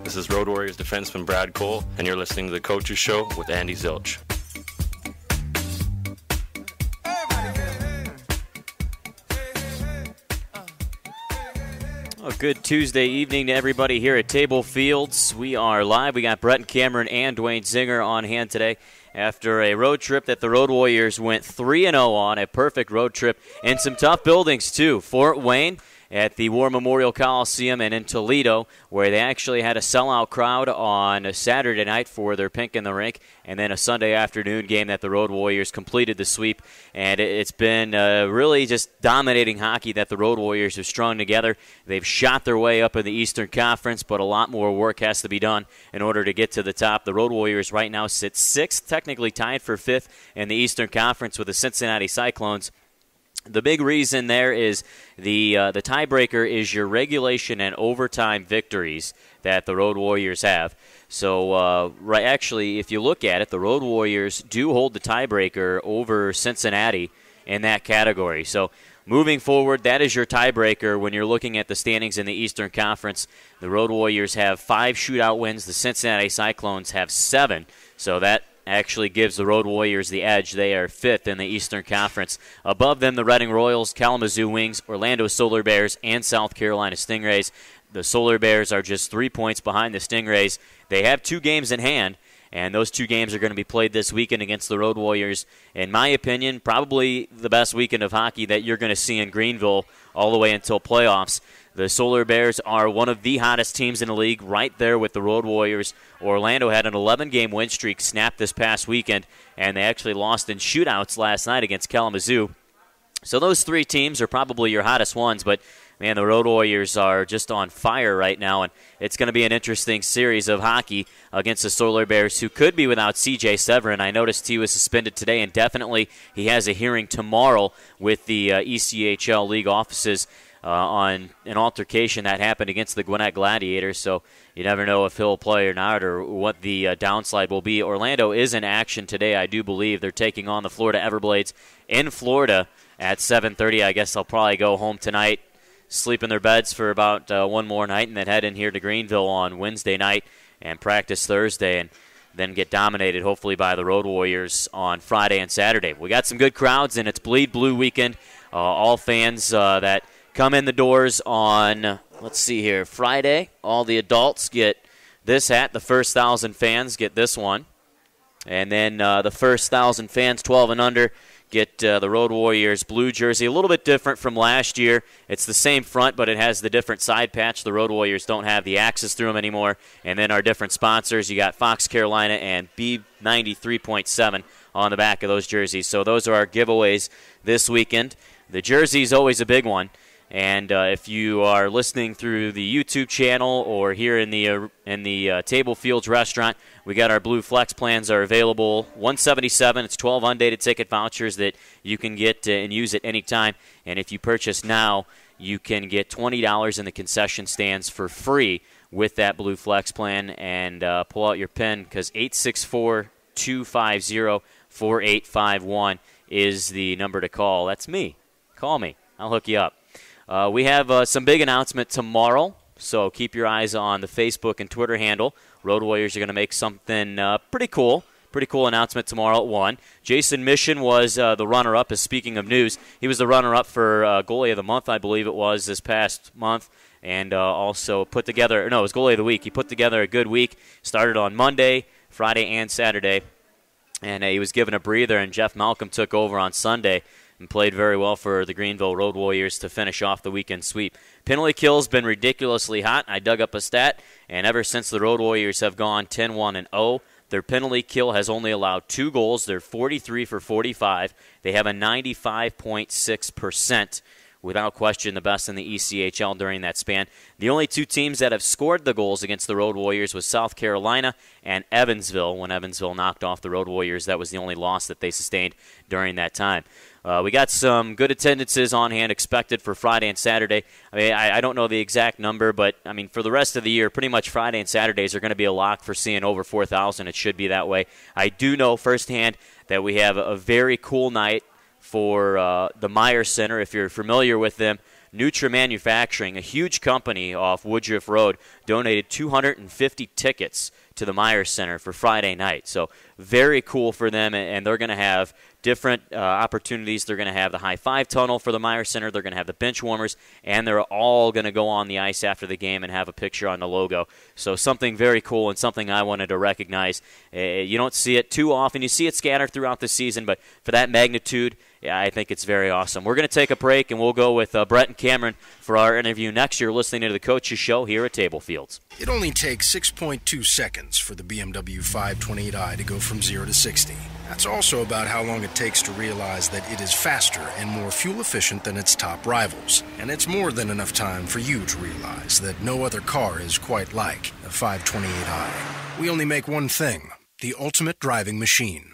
This is Road Warriors defenseman Brad Cole, and you're listening to The Coaches Show with Andy Zilch. Well, good Tuesday evening to everybody here at Tablefields. We are live. We got Bretton, Cameron, and Dwayne Zinger on hand today after a road trip that the Road Warriors went 3-0 on, a perfect road trip, and some tough buildings, too. Fort Wayne at the War Memorial Coliseum, and in Toledo, where they actually had a sellout crowd on a Saturday night for their Pink in the Rink, and then a Sunday afternoon game that the Road Warriors completed the sweep. And it's been really just dominating hockey that the Road Warriors have strung together. They've shot their way up in the Eastern Conference, but a lot more work has to be done in order to get to the top. The Road Warriors right now sit sixth, technically tied for fifth in the Eastern Conference with the Cincinnati Cyclones. The big reason there is the tiebreaker is your regulation and overtime victories that the Road Warriors have. So, actually, if you look at it, the Road Warriors do hold the tiebreaker over Cincinnati in that category. So, moving forward, that is your tiebreaker when you're looking at the standings in the Eastern Conference. The Road Warriors have 5 shootout wins. The Cincinnati Cyclones have 7. So that actually gives the Road Warriors the edge. They are fifth in the Eastern Conference. Above them, the Reading Royals, Kalamazoo Wings, Orlando Solar Bears, and South Carolina Stingrays. The Solar Bears are just 3 points behind the Stingrays. They have 2 games in hand, and those 2 games are going to be played this weekend against the Road Warriors. In my opinion, probably the best weekend of hockey that you're going to see in Greenville all the way until playoffs. The Solar Bears are one of the hottest teams in the league, right there with the Road Warriors. Orlando had an 11-game win streak snapped this past weekend, and they actually lost in shootouts last night against Kalamazoo. So those 3 teams are probably your hottest ones, but man, the Road Warriors are just on fire right now, and it's going to be an interesting series of hockey against the Solar Bears, who could be without C.J. Severin. I noticed he was suspended today indefinitely. He has a hearing tomorrow with the ECHL league offices on an altercation that happened against the Gwinnett Gladiators, so you never know if he'll play or not or what the downslide will be. Orlando is in action today, I do believe. They're taking on the Florida Everblades in Florida at 7:30. I guess they'll probably go home tonight, sleep in their beds for about one more night, and then head in here to Greenville on Wednesday night and practice Thursday, and then get dominated hopefully by the Road Warriors on Friday and Saturday. We got some good crowds, and it's Bleed Blue weekend. All fans that come in the doors on, let's see here, Friday. All the adults get this hat. The first 1,000 fans get this one. And then the first 1,000 fans, 12 and under, get the Road Warriors blue jersey. A little bit different from last year. It's the same front, but it has the different side patch. The Road Warriors don't have the axis through them anymore. And then our different sponsors, you got Fox Carolina and B93.7 on the back of those jerseys. So those are our giveaways this weekend. The jersey is always a big one. And if you are listening through the YouTube channel or here in the Tablefields restaurant, we got our Blue Flex plans are available. $177. It's 12 undated ticket vouchers that you can get and use at any time. And if you purchase now, you can get $20 in the concession stands for free with that Blue Flex plan. And pull out your PIN because 864-250-4851 is the number to call. That's me. Call me. I'll hook you up. We have some big announcement tomorrow, so keep your eyes on the Facebook and Twitter handle. Road Warriors are going to make something pretty cool announcement tomorrow at 1. Jason Mission was the runner-up, as speaking of news. He was the runner-up for Goalie of the Month, I believe it was, this past month, and also it was Goalie of the Week. He put together a good week, started on Monday, Friday, and Saturday, and he was given a breather, and Jeff Malcolm took over on Sunday and played very well for the Greenville Road Warriors to finish off the weekend sweep. Penalty kill's been ridiculously hot. I dug up a stat, and ever since the Road Warriors have gone 10-1-0, their penalty kill has only allowed 2 goals. They're 43 for 45. They have a 95.6%, without question the best in the ECHL during that span. The only 2 teams that have scored the goals against the Road Warriors was South Carolina and Evansville. When Evansville knocked off the Road Warriors, that was the only loss that they sustained during that time. We got some good attendances on hand expected for Friday and Saturday. I mean, I don't know the exact number, but, I mean, for the rest of the year, pretty much Friday and Saturdays are going to be a lock for seeing over 4,000. It should be that way. I do know firsthand that we have a very cool night for the Meyer Center. If you're familiar with them, Nutra Manufacturing, a huge company off Woodruff Road, donated 250 tickets to the Myers Center for Friday night. So very cool for them, and they're going to have different opportunities. They're going to have the high five tunnel for the Myers Center. They're going to have the bench warmers, and they're all going to go on the ice after the game and have a picture on the logo. So something very cool and something I wanted to recognize. You don't see it too often. You see it scattered throughout the season, but for that magnitude, yeah, I think it's very awesome. We're going to take a break, and we'll go with Bretton Cameron for our interview next. You're listening to the Coaches Show here at Tablefields. It only takes 6.2 seconds for the BMW 528i to go from 0 to 60. That's also about how long it takes to realize that it is faster and more fuel efficient than its top rivals. And it's more than enough time for you to realize that no other car is quite like the 528i. We only make one thing, the ultimate driving machine.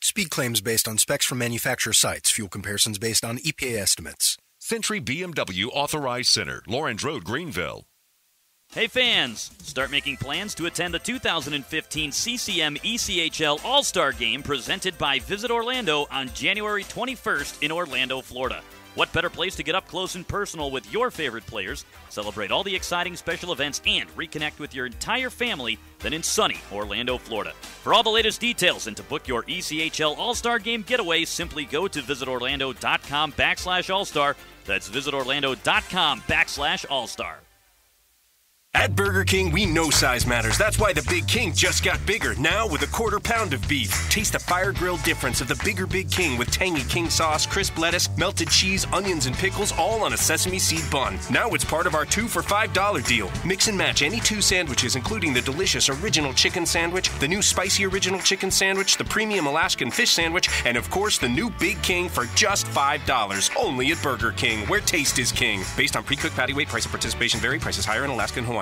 Speed claims based on specs from manufacturer sites. Fuel comparisons based on EPA estimates. Century BMW Authorized Center, Lawrence Road, Greenville. Hey fans, start making plans to attend the 2015 CCM ECHL All-Star Game presented by Visit Orlando on January 21st in Orlando, Florida. What better place to get up close and personal with your favorite players, celebrate all the exciting special events, and reconnect with your entire family than in sunny Orlando, Florida. For all the latest details and to book your ECHL All-Star Game getaway, simply go to visitorlando.com/All-Star. That's visitorlando.com/All-Star. At Burger King, we know size matters. That's why the Big King just got bigger, now with a quarter pound of beef. Taste the fire-grilled difference of the bigger Big King with tangy king sauce, crisp lettuce, melted cheese, onions, and pickles, all on a sesame seed bun. Now it's part of our 2 for $5 deal. Mix and match any 2 sandwiches, including the delicious original chicken sandwich, the new spicy original chicken sandwich, the premium Alaskan fish sandwich, and of course the new Big King for just $5. Only at Burger King, where taste is king. Based on pre-cooked patty weight, price of participation vary. Prices higher in Alaska and Hawaii.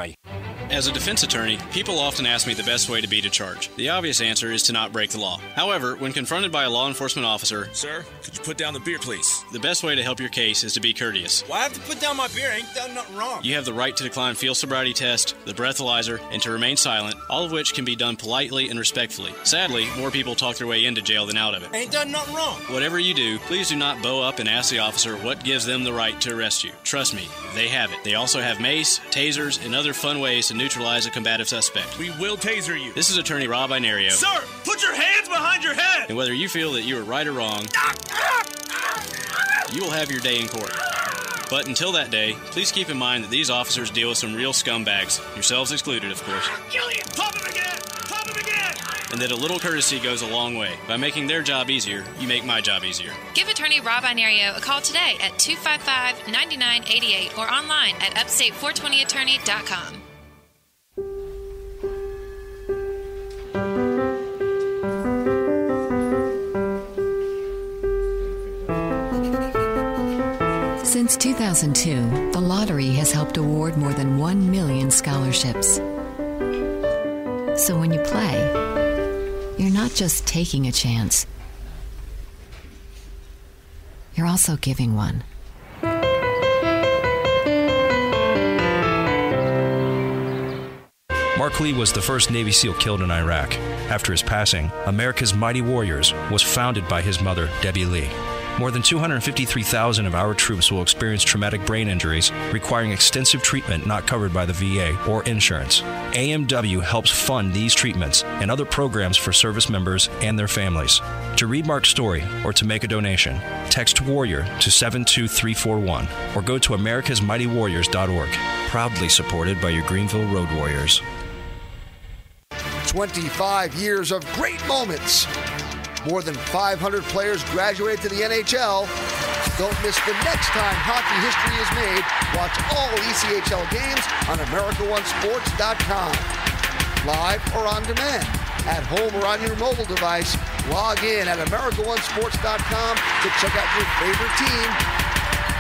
As a defense attorney, people often ask me the best way to beat a charge. The obvious answer is to not break the law. However, when confronted by a law enforcement officer, "Sir, could you put down the beer, please?" the best way to help your case is to be courteous. Why have to put down my beer? I ain't done nothing wrong. You have the right to decline field sobriety test, the breathalyzer, and to remain silent, all of which can be done politely and respectfully. Sadly, more people talk their way into jail than out of it. I ain't done nothing wrong. Whatever you do, please do not bow up and ask the officer what gives them the right to arrest you. Trust me, they have it. They also have mace, tasers, and other fun ways to neutralize a combative suspect. We will taser you. This is attorney Rob Inario. Sir, put your hands behind your head! And whether you feel that you are right or wrong, you will have your day in court. But until that day, please keep in mind that these officers deal with some real scumbags, yourselves excluded, of course. Kill you! Pop him again! Pop him again! And that a little courtesy goes a long way. By making their job easier, you make my job easier. Give attorney Rob Inario a call today at 255-9988 or online at upstate420attorney.com. Since 2002, the lottery has helped award more than 1 million scholarships. So when you play, you're not just taking a chance, you're also giving one. Mark Lee was the first Navy SEAL killed in Iraq. After his passing, America's Mighty Warriors was founded by his mother, Debbie Lee. More than 253,000 of our troops will experience traumatic brain injuries requiring extensive treatment not covered by the VA or insurance. AMW helps fund these treatments and other programs for service members and their families. To read Mark's story or to make a donation, text WARRIOR to 72341 or go to americasmightywarriors.org. Proudly supported by your Greenville Road Warriors. 25 years of great moments. More than 500 players graduated to the NHL. Don't miss the next time hockey history is made. Watch all ECHL games on AmericaOneSports.com. Live or on demand. At home or on your mobile device, log in at AmericaOneSports.com to check out your favorite team.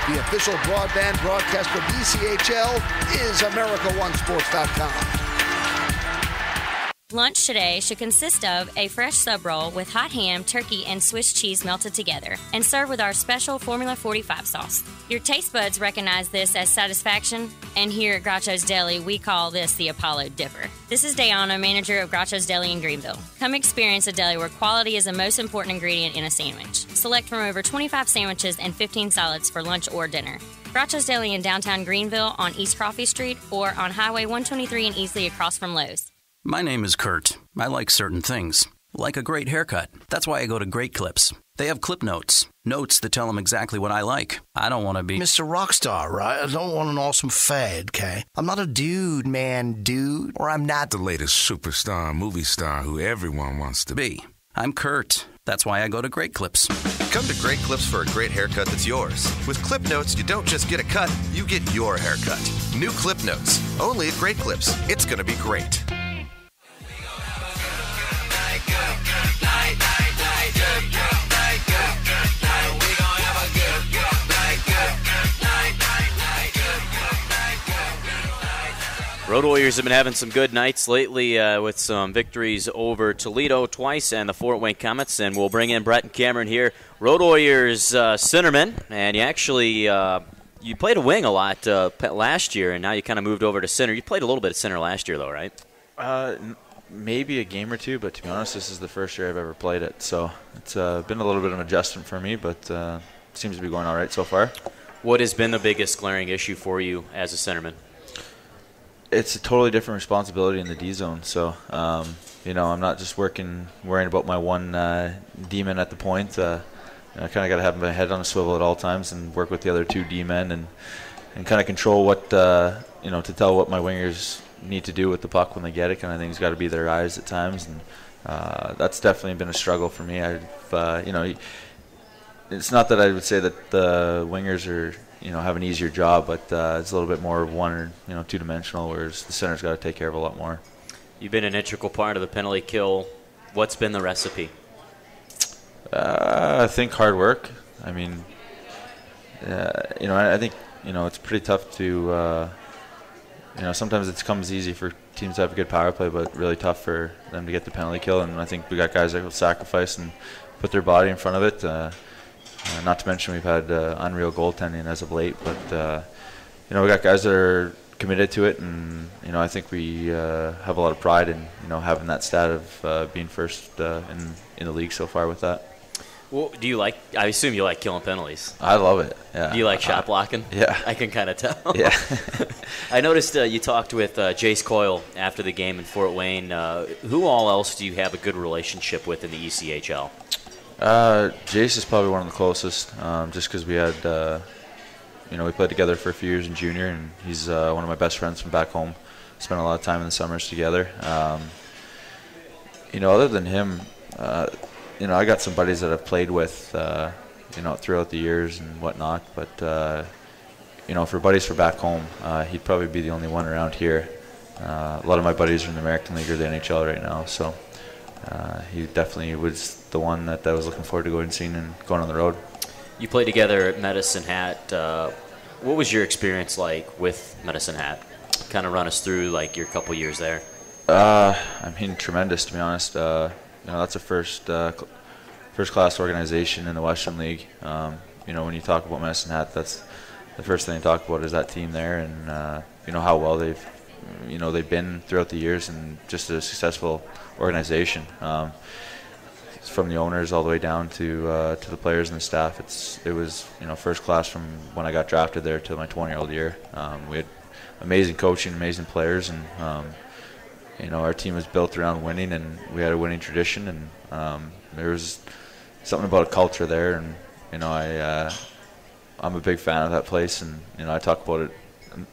The official broadband broadcaster of ECHL is AmericaOneSports.com. Lunch today should consist of a fresh sub roll with hot ham, turkey, and Swiss cheese melted together and served with our special Formula 45 sauce. Your taste buds recognize this as satisfaction, and here at Groucho's Deli, we call this the Apollo Dipper. This is Dayana, manager of Groucho's Deli in Greenville. Come experience a deli where quality is the most important ingredient in a sandwich. Select from over 25 sandwiches and 15 salads for lunch or dinner. Groucho's Deli in downtown Greenville on East Coffee Street or on Highway 123 in Easley across from Lowe's. My name is Kurt. I like certain things, like a great haircut. That's why I go to Great Clips. They have clip notes. Notes that tell them exactly what I like. I don't want to be Mr. Rockstar, right? I don't want an awesome fad, okay? I'm not a dude, or I'm not the latest superstar, movie star who everyone wants to be. I'm Kurt. That's why I go to Great Clips. Come to Great Clips for a great haircut that's yours. With Clip Notes, you don't just get a cut, you get your haircut. New Clip Notes, only at Great Clips. It's going to be great. Road Warriors have been having some good nights lately with some victories over Toledo twice and the Fort Wayne Comets, and we'll bring in Bretton Cameron here, Road Warriors centerman, and you actually you played a wing a lot last year, and now you kind of moved over to center. You played a little bit of center last year, though, right? Maybe a game or two, but to be honest, this is the first year I've ever played it, so it's been a little bit of an adjustment for me, but seems to be going all right so far. What has been the biggest glaring issue for you as a centerman? It's a totally different responsibility in the D zone. So, I'm not just worrying about my one D-man at the point. I kind of got to have my head on a swivel at all times and work with the other two D-men and kind of control what, to tell what my wingers need to do with the puck when they get it. Kind of thing's got to be their eyes at times. And that's definitely been a struggle for me. It's not that I would say that the wingers are, have an easier job, but it's a little bit more one or two-dimensional, whereas the center's got to take care of a lot more. You've been an integral part of the penalty kill. What's been the recipe? I think hard work. I mean, I think it's pretty tough to. Sometimes it comes easy for teams to have a good power play, but really tough for them to get the penalty kill. And I think we got guys that will sacrifice and put their body in front of it. Not to mention we've had unreal goaltending as of late, but we got guys that are committed to it, and I think we have a lot of pride in having that stat of being first in the league so far with that. Well, I assume you like killing penalties. I love it. Yeah. Do you like shot blocking? Yeah. I can kind of tell. Yeah. I noticed you talked with Jace Coyle after the game in Fort Wayne. Who all else do you have a good relationship with in the ECHL? Jace is probably one of the closest, just because we had, we played together for a few years in junior, and he's one of my best friends from back home. Spent a lot of time in the summers together. Other than him, I got some buddies that I've played with, throughout the years and whatnot. But, for buddies for back home, he'd probably be the only one around here. A lot of my buddies are in the American League or the NHL right now, so he definitely was the one that I was looking forward to going and seeing and going on the road. You played together at Medicine Hat. What was your experience like with Medicine Hat? Kind of run us through your couple years there. Tremendous, to be honest. That's a first-class organization in the Western League. When you talk about Medicine Hat, that's the first thing you talk about is that team there, and how well they've been throughout the years, and just a successful organization. From the owners all the way down to the players and the staff, it was first class from when I got drafted there to my 20-year-old year. We had amazing coaching, amazing players, and our team was built around winning, and we had a winning tradition, and there was something about a culture there, and I'm a big fan of that place, and I talk about it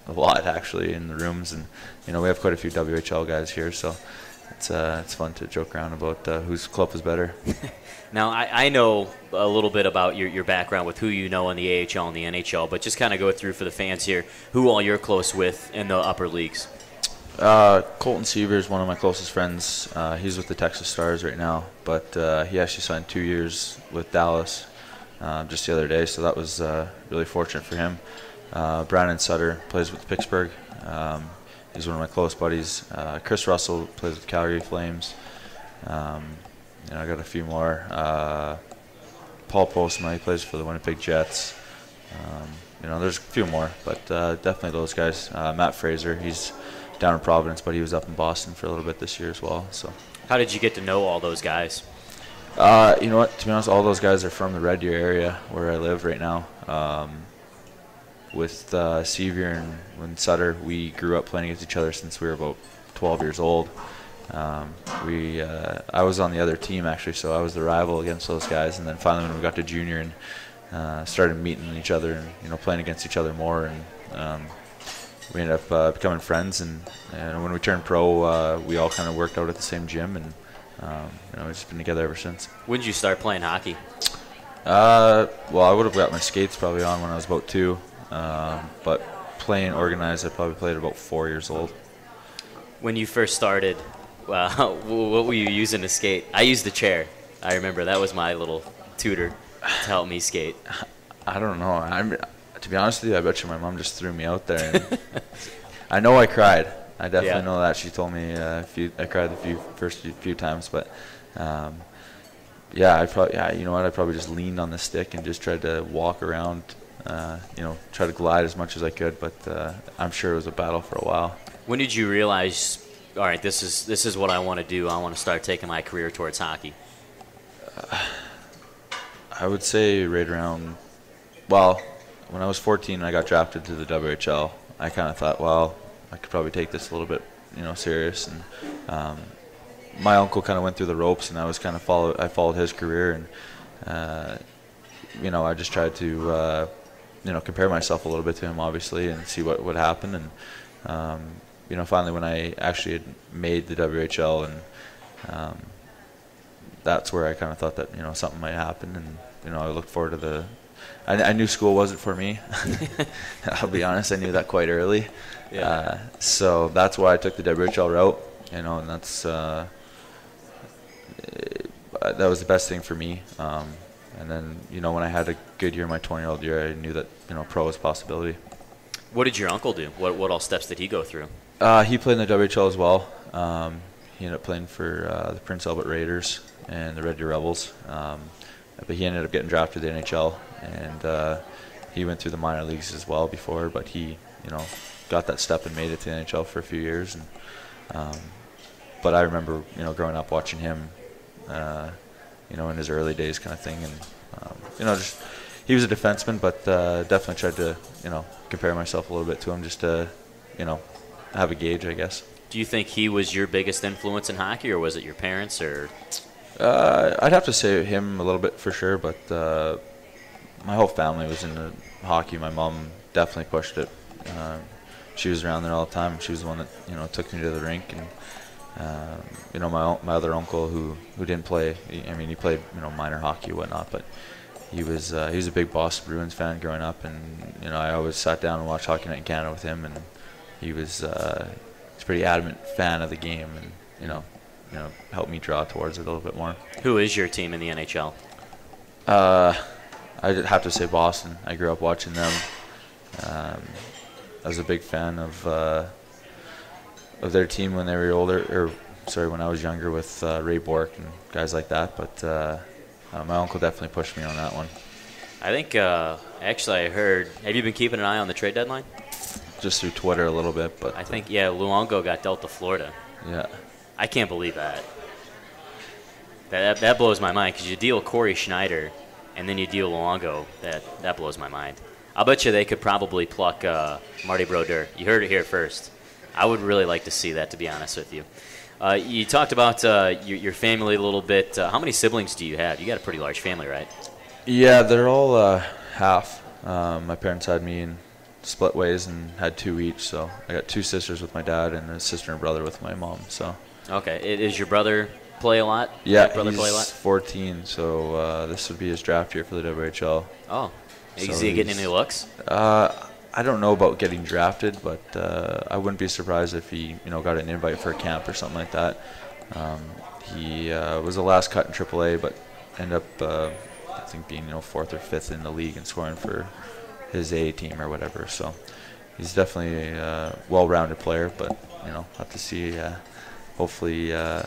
a lot actually in the rooms, and we have quite a few WHL guys here, so it's fun to joke around about whose club is better. Now, I know a little bit about your background with who you know in the AHL and the NHL, but just kind of go through for the fans here who all you're close with in the upper leagues. Colton Seaver is one of my closest friends. He's with the Texas Stars right now, but he actually signed 2 years with Dallas just the other day, so that was really fortunate for him. Brandon Sutter plays with Pittsburgh. He's one of my close buddies. Chris Russell plays with Calgary Flames. I got a few more. Paul Postma, he plays for the Winnipeg Jets. There's a few more, but definitely those guys. Matt Fraser, he's down in Providence, but he was up in Boston for a little bit this year as well. So, how did you get to know all those guys? You know what? To be honest, all those guys are from the Red Deer area where I live right now. with Sevier and Sutter, we grew up playing against each other since we were about 12 years old. I was on the other team actually, so I was the rival against those guys. And then finally, when we got to junior and started meeting each other and playing against each other more, and we ended up becoming friends. And when we turned pro, we all kind of worked out at the same gym, and we've just been together ever since. When did you start playing hockey? Well, I would have got my skates probably on when I was about 2, but playing organized, I probably played at about 4 years old. When you first started, what were you using to skate? I used a chair. I remember that was my little tutor to help me skate. I don't know. To be honest with you, I bet you my mom just threw me out there. And I know I cried. I definitely know that. She told me I cried the first few times, but I probably just leaned on the stick and just tried to walk around, try to glide as much as I could. But I'm sure it was a battle for a while. When did you realize, all right, this is what I want to do? I want to start taking my career towards hockey. I would say right around, when I was 14, I got drafted to the WHL. I kind of thought, I could probably take this a little bit, serious. And my uncle kind of went through the ropes, and I was I followed his career, and I just tried to compare myself a little bit to him, obviously, and see what would happen. And finally, when I actually had made the WHL, and that's where I kind of thought that something might happen, and I looked forward to I knew school wasn't for me. I'll be honest, I knew that quite early. Yeah. So that's why I took the WHL route, and that's that was the best thing for me. And then when I had a good year, my 20-year-old year, I knew that pro was a possibility. What did your uncle do? What all steps did he go through? He played in the WHL as well. He ended up playing for the Prince Albert Raiders and the Red Deer Rebels. But he ended up getting drafted to the NHL, and he went through the minor leagues as well before, but he, got that step and made it to the NHL for a few years. And but I remember, growing up watching him, in his early days kind of thing, and just he was a defenseman, but definitely tried to, compare myself a little bit to him just to, have a gauge, I guess. Do you think he was your biggest influence in hockey, or was it your parents, or? I'd have to say him a little bit for sure, but my whole family was into hockey. My mom definitely pushed it. She was around there all the time. She was the one that took me to the rink, and my other uncle who didn't play. He played minor hockey and whatnot, but he was a big Boston Bruins fan growing up, and I always sat down and watched Hockey Night in Canada with him, and he was a pretty adamant fan of the game, and helped me draw towards it a little bit more. Who is your team in the NHL? I'd have to say Boston. I grew up watching them. I was a big fan of their team when they were older, when I was younger, with Ray Bork and guys like that. But my uncle definitely pushed me on that one. I think, actually, I heard. Have you been keeping an eye on the trade deadline? Just through Twitter a little bit, but I think Luongo got dealt to Florida. Yeah. I can't believe that. That blows my mind, because you deal Corey Schneider, and then you deal Luongo. That blows my mind. I'll bet you they could probably pluck Marty Brodeur. You heard it here first. I would really like to see that, to be honest with you. You talked about your family a little bit. How many siblings do you have? You got a pretty large family, right? Yeah, they're all half. My parents had me in split ways and had 2 each. So I got 2 sisters with my dad and a sister and brother with my mom. So. Okay. Is your brother play a lot? Yeah, he's 14, so this would be his draft year for the WHL. Oh. Is he getting any looks? I don't know about getting drafted, but I wouldn't be surprised if he got an invite for a camp or something like that. He was the last cut in AAA, but ended up I think being 4th or 5th in the league and scoring for his A team or whatever. So he's definitely a well-rounded player, but have to see. Hopefully, a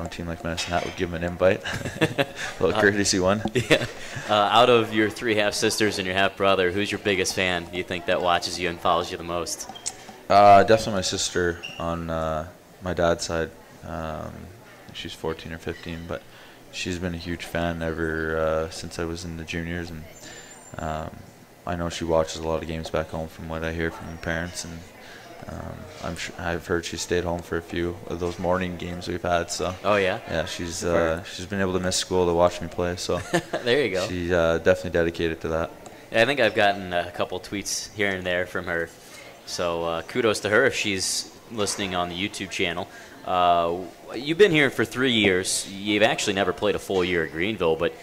team like Medicine Hat would give him an invite, a little courtesy one. Yeah. Out of your 3 half-sisters and your half-brother, who's your biggest fan, do you think, that watches you and follows you the most? Definitely my sister on my dad's side. She's 14 or 15, but she's been a huge fan ever since I was in the juniors. And I know she watches a lot of games back home from what I hear from parents, and I've heard she stayed home for a few of those morning games we've had. So. Oh yeah. Yeah, she's been able to miss school to watch me play. So. There you go. She's definitely dedicated to that. Yeah, I think I've gotten a couple tweets here and there from her. So kudos to her if she's listening on the YouTube channel. You've been here for 3 years. You've actually never played a full year at Greenville, but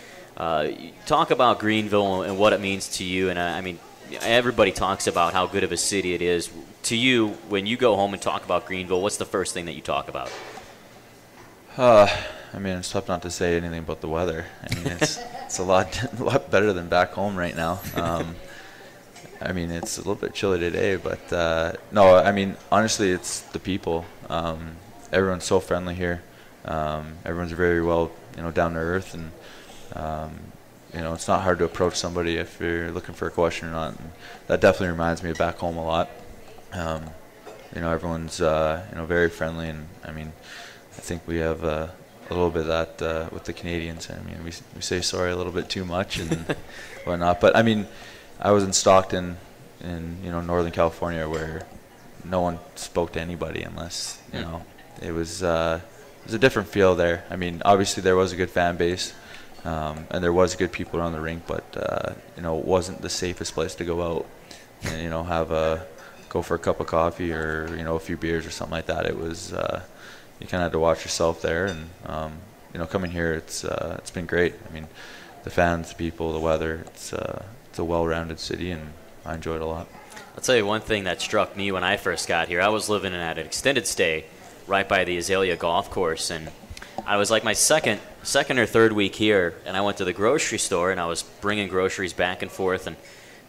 talk about Greenville and what it means to you. And I mean, everybody talks about how good of a city it is. To you, when you go home and talk about Greenville, what's the first thing that you talk about? I mean, it's tough not to say anything about the weather. I mean, it's a lot better than back home right now. I mean, it's a little bit chilly today, but no, I mean, honestly, it's the people. Everyone's so friendly here. Everyone's very well, down to earth, and it's not hard to approach somebody if you're looking for a question or not. And that definitely reminds me of back home a lot. Everyone's very friendly, and I mean, I think we have a little bit of that with the Canadians. I mean, we say sorry a little bit too much and whatnot. But I mean, I was in Stockton, in Northern California, where no one spoke to anybody unless it was a different feel there. I mean, obviously there was a good fan base, and there was good people around the rink, but it wasn't the safest place to go out and go for a cup of coffee or a few beers or something like that. It was you kind of had to watch yourself there, and coming here, it's been great. I mean, the fans, the people, the weather. It's a well-rounded city, and I enjoy it a lot. I'll tell you one thing that struck me when I first got here. I was living at an extended stay right by the Azalea Golf Course, and I was like my second or third week here, and I went to the grocery store, and I was bringing groceries back and forth, and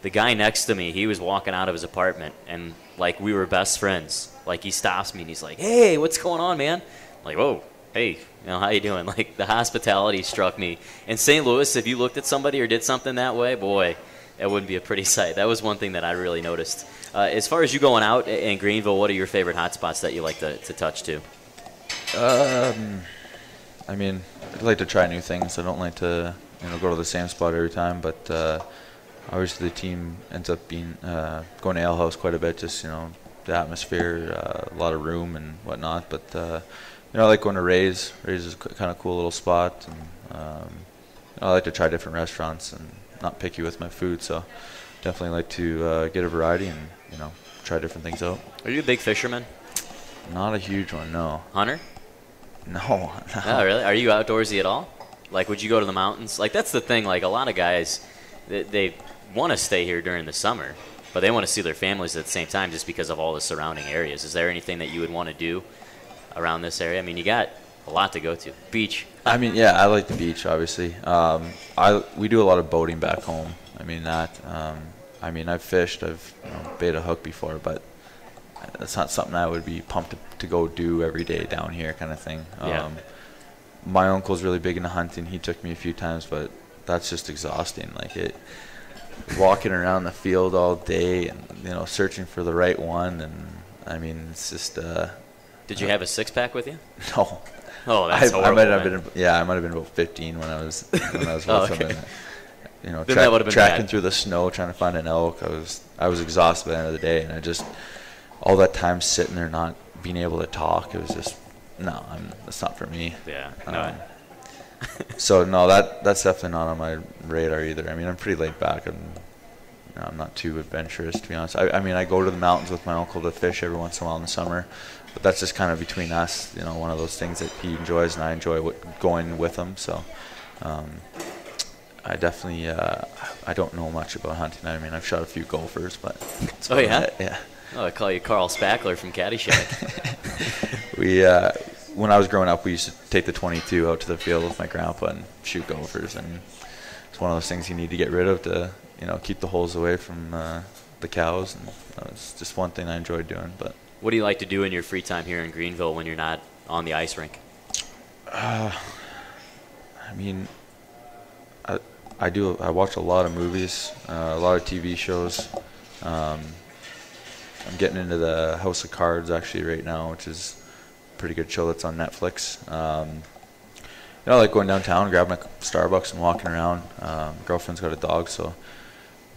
the guy next to me, he was walking out of his apartment, and like we were best friends. Like he stops me and he's like, "Hey, what's going on, man?" I'm like, "Whoa, hey, how you doing?" Like the hospitality struck me. In St. Louis, if you looked at somebody or did something that way, boy, that wouldn't be a pretty sight. That was one thing that I really noticed. As far as you going out in Greenville, what are your favorite hot spots that you like to touch to? I mean, I'd like to try new things. I don't like to go to the same spot every time, but obviously the team ends up being going to Ale House quite a bit, just the atmosphere, a lot of room and whatnot. But I like going to Ray's. Ray's is kind of cool little spot, and I like to try different restaurants and not picky with my food. So definitely like to get a variety and try different things out. Are you a big fisherman? Not a huge one, no. Hunter? No. Oh, really? Are you outdoorsy at all? Like, would you go to the mountains? Like, that's the thing. Like, a lot of guys, they want to stay here during the summer, but they want to see their families at the same time just because of all the surrounding areas. Is there anything that you would want to do around this area? I mean, you got a lot to go to. Beach. I mean, yeah, I like the beach, obviously. We do a lot of boating back home. I mean, I've fished. I've bait a hook before, but that's not something I would be pumped to go do every day down here kind of thing. Yeah. My uncle's really big into hunting. He took me a few times, but that's just exhausting. Walking around the field all day and searching for the right one, and I mean it's just. Did you have a six-pack with you? No. Oh, that's horrible. I might have been about 15 when I was with okay. him. Tracking through the snow trying to find an elk. I was exhausted by the end of the day, and I just all that time sitting there not being able to talk. It was just that's not for me. Yeah. No. So no, that's definitely not on my radar either. I mean, I'm pretty laid back, and I'm not too adventurous, to be honest. I mean, I go to the mountains with my uncle to fish every once in a while in the summer, but that's just kind of between us. One of those things that he enjoys and I enjoy going with him. So I definitely I don't know much about hunting. I mean, I've shot a few gophers, but oh yeah, yeah. Oh, I call you Carl Spackler from Caddyshack. When I was growing up, we used to take the 22 out to the field with my grandpa and shoot gophers, and it's one of those things you need to get rid of to, keep the holes away from the cows, and it's just one thing I enjoyed doing. But what do you like to do in your free time here in Greenville when you're not on the ice rink? I mean, I watch a lot of movies, a lot of TV shows. I'm getting into the House of Cards actually right now, which is a pretty good show that's on Netflix. I like going downtown, grabbing a Starbucks and walking around. Girlfriend's got a dog, so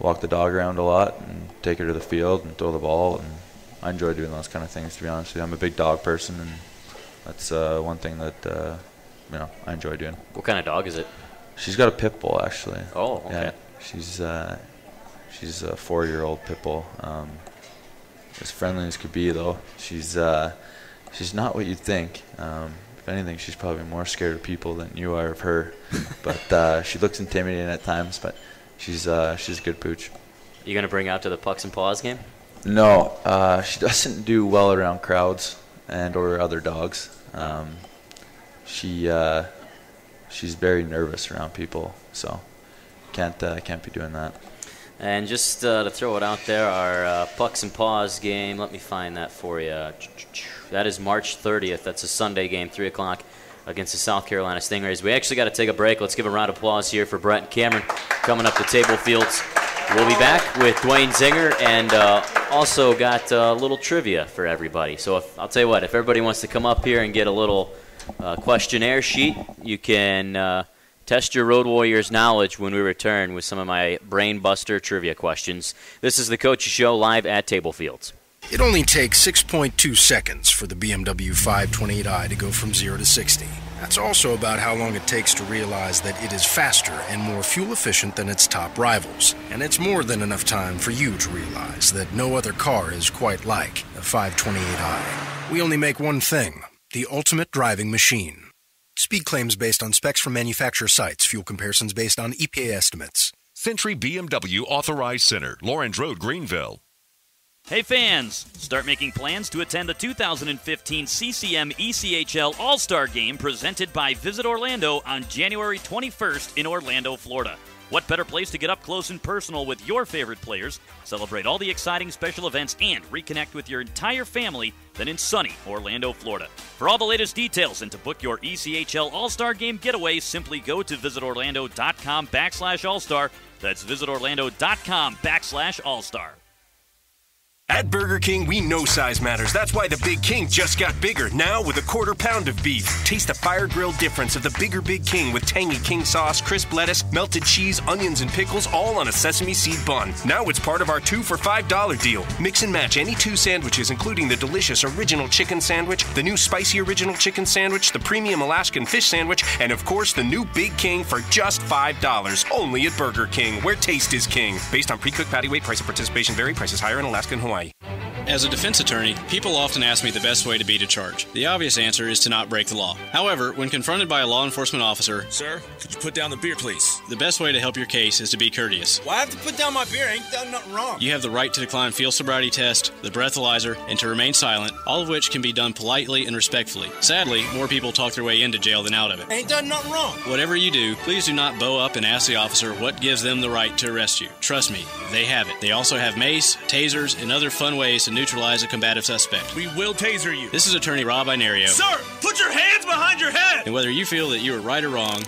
walk the dog around a lot and take her to the field and throw the ball. And I enjoy doing those kind of things, to be honest with you. I'm a big dog person, and that's one thing that I enjoy doing. What kind of dog is it? She's got a pit bull, actually. Oh, okay. Yeah, she's a 4-year-old pit bull. As friendly as could be, though. She's not what you'd think. If anything, she's probably more scared of people than you are of her. But she looks intimidating at times, but she's a good pooch. You going to bring her out to the Pucks and Paws game? No, she doesn't do well around crowds and or other dogs. She's very nervous around people, so can't be doing that. And just to throw it out there, our Pucks and Paws game, let me find that for you. That is March 30th. That's a Sunday game, 3 o'clock against the South Carolina Stingrays. We actually got to take a break. Let's give a round of applause here for Brett and Cameron coming up to Tablefields. We'll be back with Dwayne Zinger, and also got a little trivia for everybody. So I'll tell you what, if everybody wants to come up here and get a little questionnaire sheet, you can test your Road Warriors knowledge when we return with some of my brain buster trivia questions. This is the Coach's Show live at Tablefields. It only takes 6.2 seconds for the BMW 528i to go from 0 to 60. That's also about how long it takes to realize that it is faster and more fuel efficient than its top rivals. And it's more than enough time for you to realize that no other car is quite like the 528i. We only make one thing, the ultimate driving machine. Speed claims based on specs from manufacturer sites. Fuel comparisons based on EPA estimates. Century BMW Authorized Center, Lawrence Road, Greenville. Hey fans, start making plans to attend the 2015 CCM ECHL All-Star Game presented by Visit Orlando on January 21st in Orlando, Florida. What better place to get up close and personal with your favorite players, celebrate all the exciting special events, and reconnect with your entire family than in sunny Orlando, Florida. For all the latest details and to book your ECHL All-Star Game getaway, simply go to visitorlando.com/All-Star. That's visitorlando.com/All-Star. At Burger King, we know size matters. That's why the Big King just got bigger, now with a 1/4 pound of beef. Taste the fire grilled difference of the bigger Big King with tangy king sauce, crisp lettuce, melted cheese, onions, and pickles, all on a sesame seed bun. Now it's part of our 2 for $5 deal. Mix and match any 2 sandwiches, including the delicious original chicken sandwich, the new spicy original chicken sandwich, the premium Alaskan fish sandwich, and of course the new Big King for just $5. Only at Burger King, where taste is king. Based on pre-cooked patty weight, price of participation vary. Prices higher in Alaska and Hawaii. As a defense attorney, people often ask me the best way to beat a charge. The obvious answer is to not break the law. However, when confronted by a law enforcement officer, "Sir, could you put down the beer, please?" the best way to help your case is to be courteous. Well, I have to put down my beer. I ain't done nothing wrong. You have the right to decline field sobriety test, the breathalyzer, and to remain silent, all of which can be done politely and respectfully. Sadly, more people talk their way into jail than out of it. I ain't done nothing wrong. Whatever you do, please do not bow up and ask the officer what gives them the right to arrest you. Trust me, they have it. They also have mace, tasers, and other fun ways to neutralize a combative suspect. We will taser you. This is attorney Rob Inario. Sir, put your hands behind your head! And whether you feel that you are right or wrong,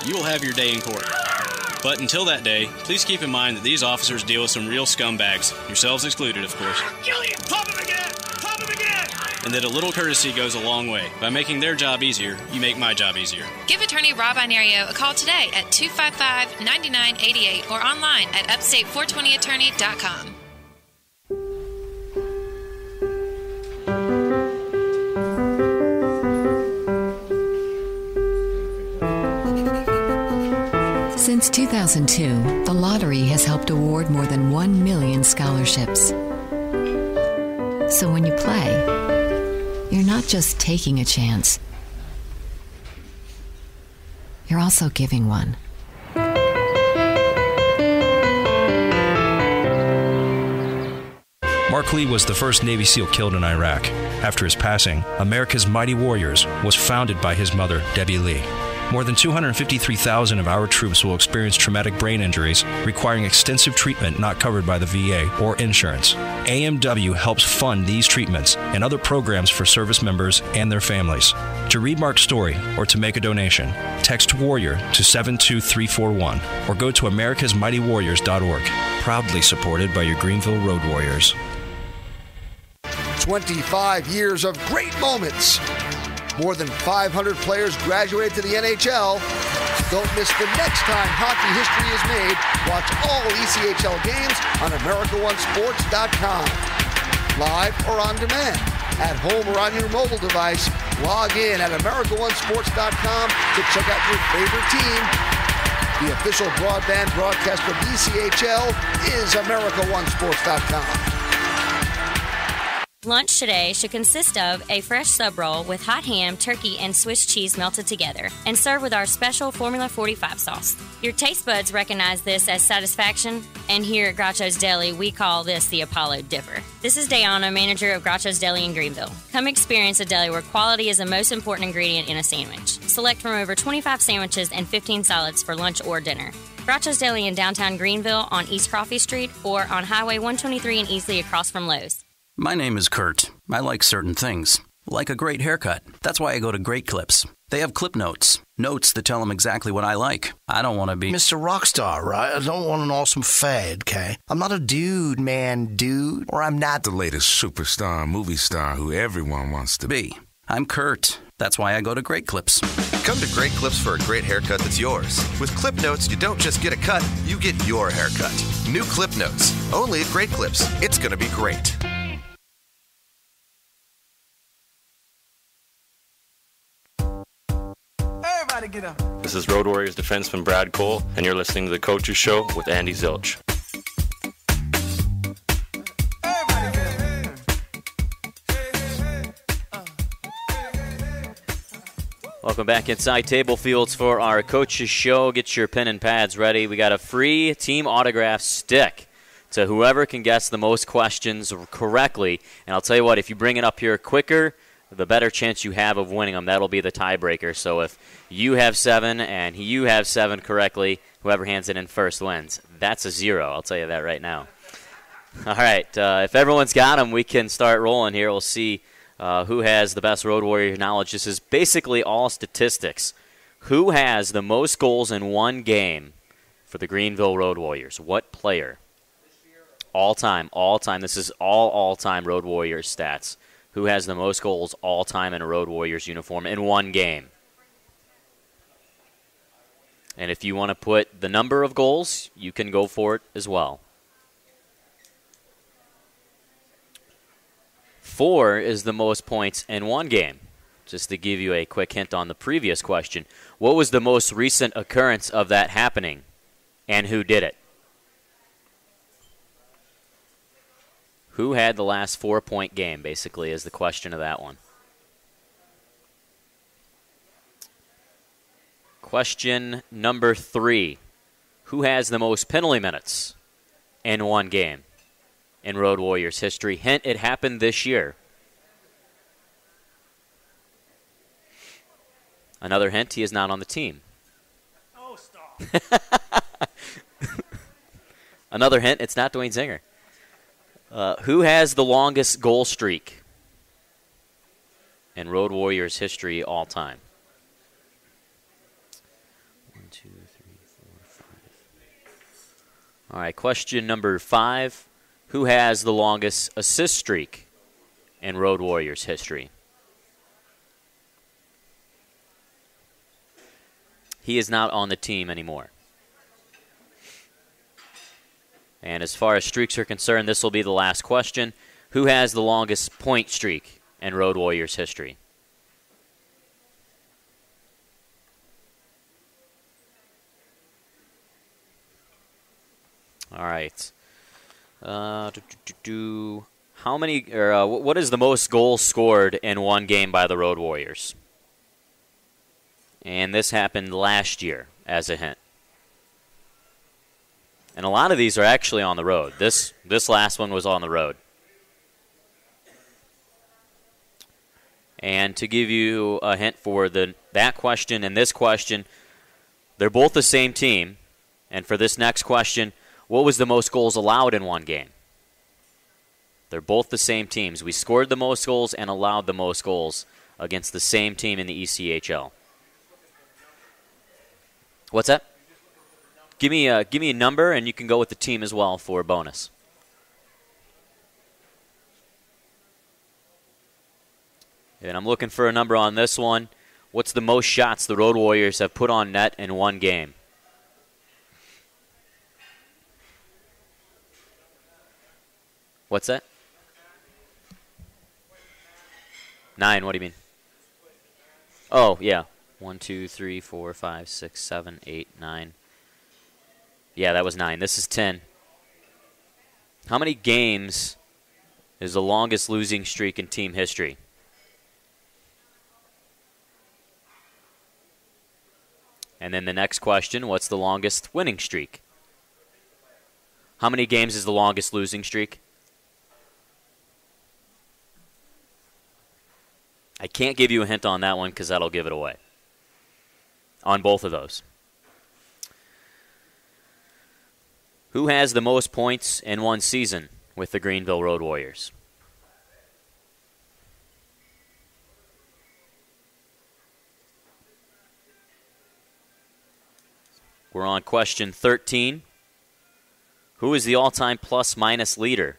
you will have your day in court. But until that day, please keep in mind that these officers deal with some real scumbags, yourselves excluded, of course. Kill you! Pop him again! Pop him again! And that a little courtesy goes a long way. By making their job easier, you make my job easier. Give attorney Rob Inario a call today at 255-9988 or online at upstate420attorney.com. Since 2002, the lottery has helped award more than 1 million scholarships. So when you play, you're not just taking a chance, you're also giving one. Mark Lee was the first Navy SEAL killed in Iraq. After his passing, America's Mighty Warriors was founded by his mother, Debbie Lee. More than 253,000 of our troops will experience traumatic brain injuries requiring extensive treatment not covered by the VA or insurance. AMW helps fund these treatments and other programs for service members and their families. To read Mark's story or to make a donation, text WARRIOR to 72341 or go to americasmightywarriors.org. Proudly supported by your Greenville Road Warriors. 25 years of great moments. More than 500 players graduated to the NHL. Don't miss the next time hockey history is made. Watch all ECHL games on AmericaOneSports.com. Live or on demand, at home or on your mobile device, log in at AmericaOneSports.com to check out your favorite team. The official broadband broadcaster of ECHL is AmericaOneSports.com. Lunch today should consist of a fresh sub roll with hot ham, turkey, and Swiss cheese melted together, and served with our special Formula 45 sauce. Your taste buds recognize this as satisfaction, and here at Groucho's Deli, we call this the Apollo Dipper. This is Dayana, manager of Groucho's Deli in Greenville. Come experience a deli where quality is the most important ingredient in a sandwich. Select from over 25 sandwiches and 15 salads for lunch or dinner. Groucho's Deli in downtown Greenville on East Coffee Street or on Highway 123 in Easley across from Lowe's. My name is Kurt. I like certain things, like a great haircut. That's why I go to Great Clips. They have clip notes, notes that tell them exactly what I like. I don't want to be Mr. Rockstar, right? I don't want an awesome fad, okay? I'm not a dude, man, dude. Or I'm not the latest superstar, movie star who everyone wants to be. I'm Kurt. That's why I go to Great Clips. Come to Great Clips for a great haircut that's yours. With Clip Notes, you don't just get a cut, you get your haircut. New Clip Notes, only at Great Clips. It's going to be great. Everybody get up. This is Road Warriors defenseman Brad Cole, and you're listening to The Coach's Show with Andy Zilch. Welcome back inside Tablefields for our Coach's Show. Get your pen and pads ready. We got a free team autograph stick to whoever can guess the most questions correctly. And I'll tell you what, if you bring it up here quicker, the better chance you have of winning them. That'll be the tiebreaker. So if you have 7 and you have 7 correctly, whoever hands it in first wins. That's a 0. I'll tell you that right now. All right. If everyone's got them, we can start rolling here. We'll see who has the best Road Warrior knowledge. This is basically all statistics. Who has the most goals in one game for the Greenville Road Warriors? What player? All time. This is all-time Road Warriors stats. Who has the most goals all time in a Road Warriors uniform in one game? And if you want to put the number of goals, you can go for it as well. 4 is the most points in one game. Just to give you a quick hint on the previous question, what was the most recent occurrence of that happening, and who did it? Who had the last 4-point game, basically, is the question of that one. Question number 3. Who has the most penalty minutes in one game in Road Warriors history? Hint, it happened this year. Another hint, he is not on the team. Oh, stop. Another hint, it's not Dwayne Zinger. Who has the longest goal streak in Road Warriors history all time? 1, 2, 3, 4, 5. All right, question number 5. Who has the longest assist streak in Road Warriors history? He is not on the team anymore. And as far as streaks are concerned, this will be the last question. Who has the longest point streak in Road Warriors history? All right. How many? What is the most goals scored in one game by the Road Warriors? And this happened last year, as a hint. And a lot of these are actually on the road. This last one was on the road. And to give you a hint for that question and this question, they're both the same team. And for this next question, what was the most goals allowed in one game? They're both the same teams. We scored the most goals and allowed the most goals against the same team in the ECHL. What's that? Give me a number, and you can go with the team as well for a bonus. And I'm looking for a number on this one. What's the most shots the Road Warriors have put on net in one game? What's that? 9, what do you mean? Oh, yeah. 1, 2, 3, 4, 5, 6, 7, 8, 9. Yeah, that was 9. This is 10. How many games is the longest losing streak in team history? And then the next question, what's the longest winning streak? How many games is the longest losing streak? I can't give you a hint on that one because that'll give it away. On both of those. Who has the most points in one season with the Greenville Road Warriors? We're on question 13. Who is the all-time plus-minus leader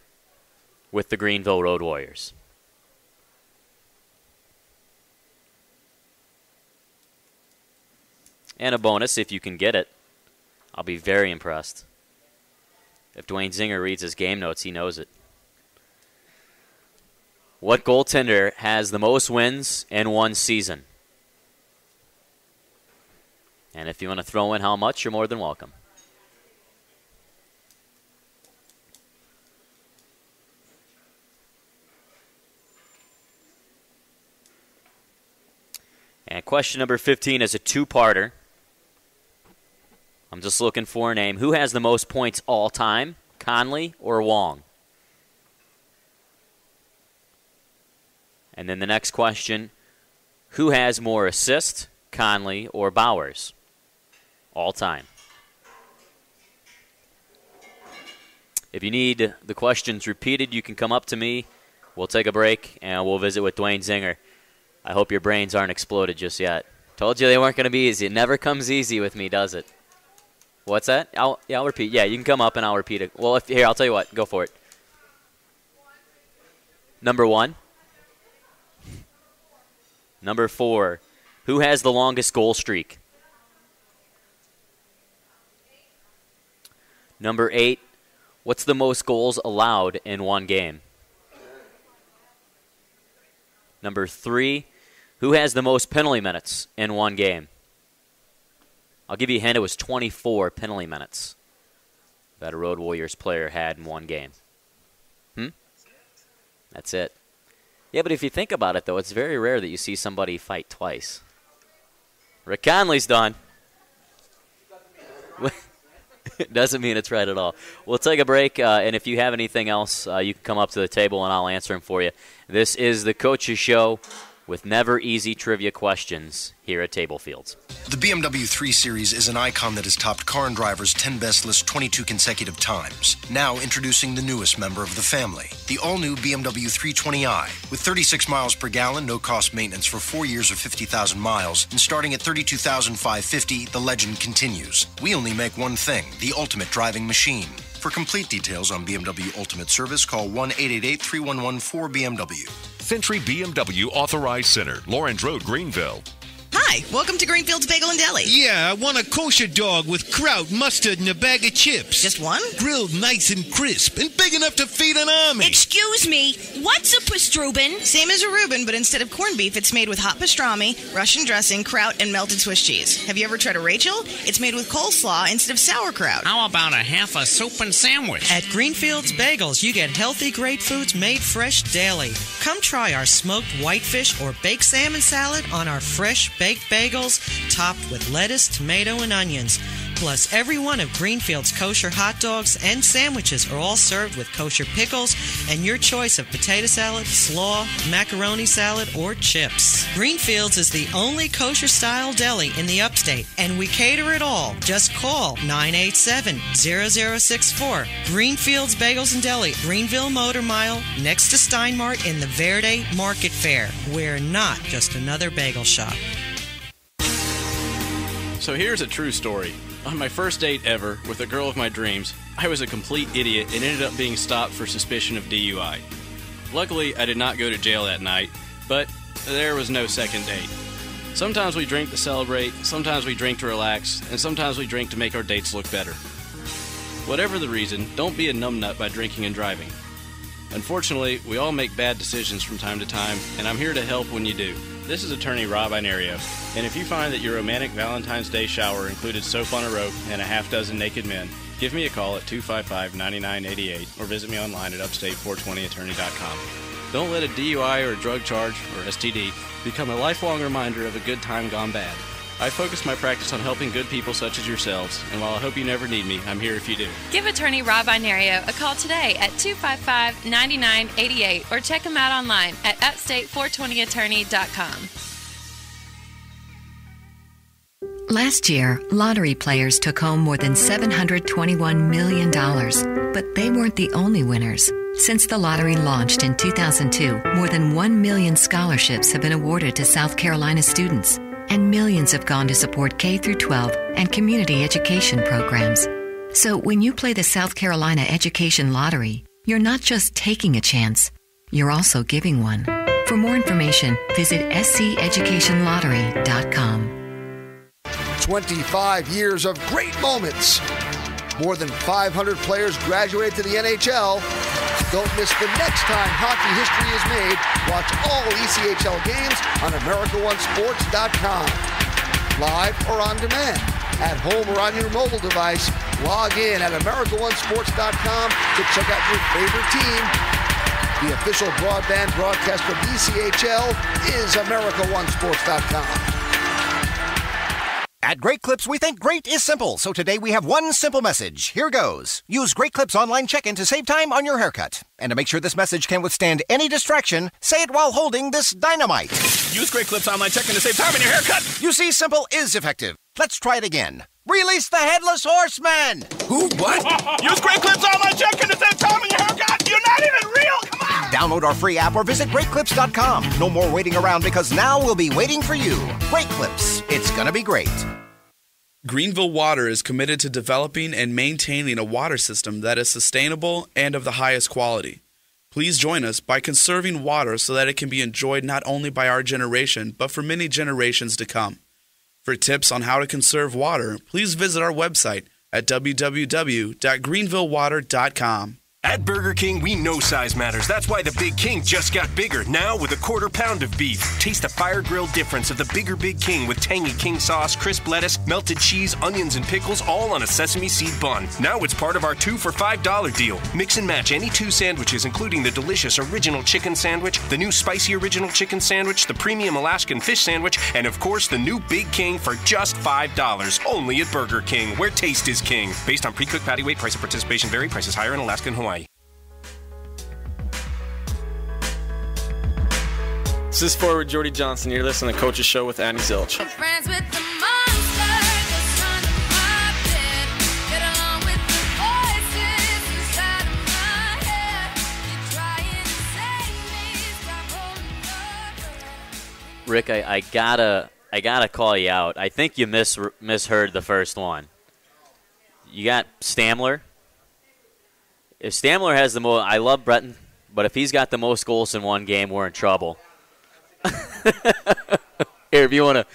with the Greenville Road Warriors? And a bonus if you can get it. I'll be very impressed. If Dwayne Zinger reads his game notes, he knows it. What goaltender has the most wins in one season? And if you want to throw in how much, you're more than welcome. And question number 15 is a two-parter. I'm just looking for a name. Who has the most points all time, Conley or Wong? And then the next question, who has more assists, Conley or Bowers? All time. If you need the questions repeated, you can come up to me. We'll take a break, and we'll visit with Dwayne Zinger. I hope your brains aren't exploded just yet. Told you they weren't going to be easy. It never comes easy with me, does it? What's that? I'll repeat. Yeah, you can come up and I'll repeat it. Well, here, I'll tell you what. Go for it. Number 1. Number 4. Who has the longest goal streak? Number 8. What's the most goals allowed in one game? Number 3. Who has the most penalty minutes in one game? I'll give you a hint. It was 24 penalty minutes that a Road Warriors player had in one game. That's it. Yeah, but if you think about it, though, it's very rare that you see somebody fight twice. Rick Conley's done. Doesn't mean it's right at all. We'll take a break, and if you have anything else, you can come up to the table and I'll answer them for you. This is the Coach's Show with never easy trivia questions here at Tablefields. The BMW 3 Series is an icon that has topped Car and Driver's 10 Best list 22 consecutive times. Now introducing the newest member of the family, the all-new BMW 320i. With 36 miles per gallon, no-cost maintenance for 4 years or 50,000 miles, and starting at $32,550, the legend continues. We only make one thing, the ultimate driving machine. For complete details on BMW Ultimate Service, call 1-888-3114-BMW. Century BMW Authorized Center, Lawrence Road, Greenville. Hi, welcome to Greenfield's Bagel and Deli. Yeah, I want a kosher dog with kraut, mustard, and a bag of chips. Just one? Grilled nice and crisp and big enough to feed an army. Excuse me, what's a pastrubin? Same as a Reuben, but instead of corned beef, it's made with hot pastrami, Russian dressing, kraut, and melted Swiss cheese. Have you ever tried a Rachel? It's made with coleslaw instead of sauerkraut. How about a half a soup and sandwich? At Greenfield's Bagels, you get healthy, great foods made fresh daily. Come try our smoked whitefish or baked salmon salad on our fresh baked bagels topped with lettuce, tomato, and onions. Plus, every one of Greenfield's kosher hot dogs and sandwiches are all served with kosher pickles and your choice of potato salad, slaw, macaroni salad, or chips. Greenfield's is the only kosher-style deli in the upstate, and we cater it all. Just call 987-0064. Greenfield's Bagels and Deli, Greenville Motor Mile, next to Steinmart in the Verde Market Fair. We're not just another bagel shop. So here's a true story. On my first date ever with a girl of my dreams, I was a complete idiot and ended up being stopped for suspicion of DUI. Luckily, I did not go to jail that night, but there was no second date. Sometimes we drink to celebrate, sometimes we drink to relax, and sometimes we drink to make our dates look better. Whatever the reason, don't be a numbnut by drinking and driving. Unfortunately, we all make bad decisions from time to time, and I'm here to help when you do. This is attorney Rob Inario, and if you find that your romantic Valentine's Day shower included soap on a rope and a half dozen naked men, give me a call at 255-9988 or visit me online at upstate420attorney.com. Don't let a DUI or a drug charge, or STD, become a lifelong reminder of a good time gone bad. I focus my practice on helping good people such as yourselves, and while I hope you never need me, I'm here if you do. Give attorney Rob Inario a call today at 255-9988 or check him out online at upstate420attorney.com. Last year, lottery players took home more than $721 million, but they weren't the only winners. Since the lottery launched in 2002, more than 1 million scholarships have been awarded to South Carolina students, and millions have gone to support K-12 and community education programs. So when you play the South Carolina Education Lottery, you're not just taking a chance, you're also giving one. For more information, visit sceducationlottery.com. 25 years of great moments. More than 500 players graduated to the NHL. Don't miss the next time hockey history is made. Watch all ECHL games on AmericaOneSports.com. Live or on demand. At home or on your mobile device, log in at AmericaOneSports.com to check out your favorite team. The official broadband broadcaster of ECHL is AmericaOneSports.com. At Great Clips, we think great is simple, so today we have one simple message. Here goes. Use Great Clips online check-in to save time on your haircut. And to make sure this message can withstand any distraction, say it while holding this dynamite. Use Great Clips online check-in to save time on your haircut. You see, simple is effective. Let's try it again. Release the Headless Horseman! Who? What? Use Great Clips online check-in to save time on your haircut. You're not even real. Come on! Download our free app or visit GreatClips.com. No more waiting around because now we'll be waiting for you. Great Clips. It's gonna be great. Greenville Water is committed to developing and maintaining a water system that is sustainable and of the highest quality. Please join us by conserving water so that it can be enjoyed not only by our generation, but for many generations to come. For tips on how to conserve water, please visit our website at www.greenvillewater.com. At Burger King, we know size matters. That's why the Big King just got bigger, now with a quarter pound of beef. Taste the fire grill difference of the bigger Big King with tangy king sauce, crisp lettuce, melted cheese, onions, and pickles, all on a sesame seed bun. Now it's part of our 2 for $5 deal. Mix and match any 2 sandwiches, including the delicious original chicken sandwich, the new spicy original chicken sandwich, the premium Alaskan fish sandwich, and of course the new Big King for just $5. Only at Burger King, where taste is king. Based on pre-cooked patty weight, price of participation vary. Prices higher in Alaska and Hawaii. This is Forward Jordy Johnson. You're listening to Coach's Show with Andy Zilch. Rick, I gotta call you out. I think you misheard the first one. You got Stamler. If Stamler has the most, I love Bretton, but if he's got the most goals in one game, we're in trouble. Here, if you wanna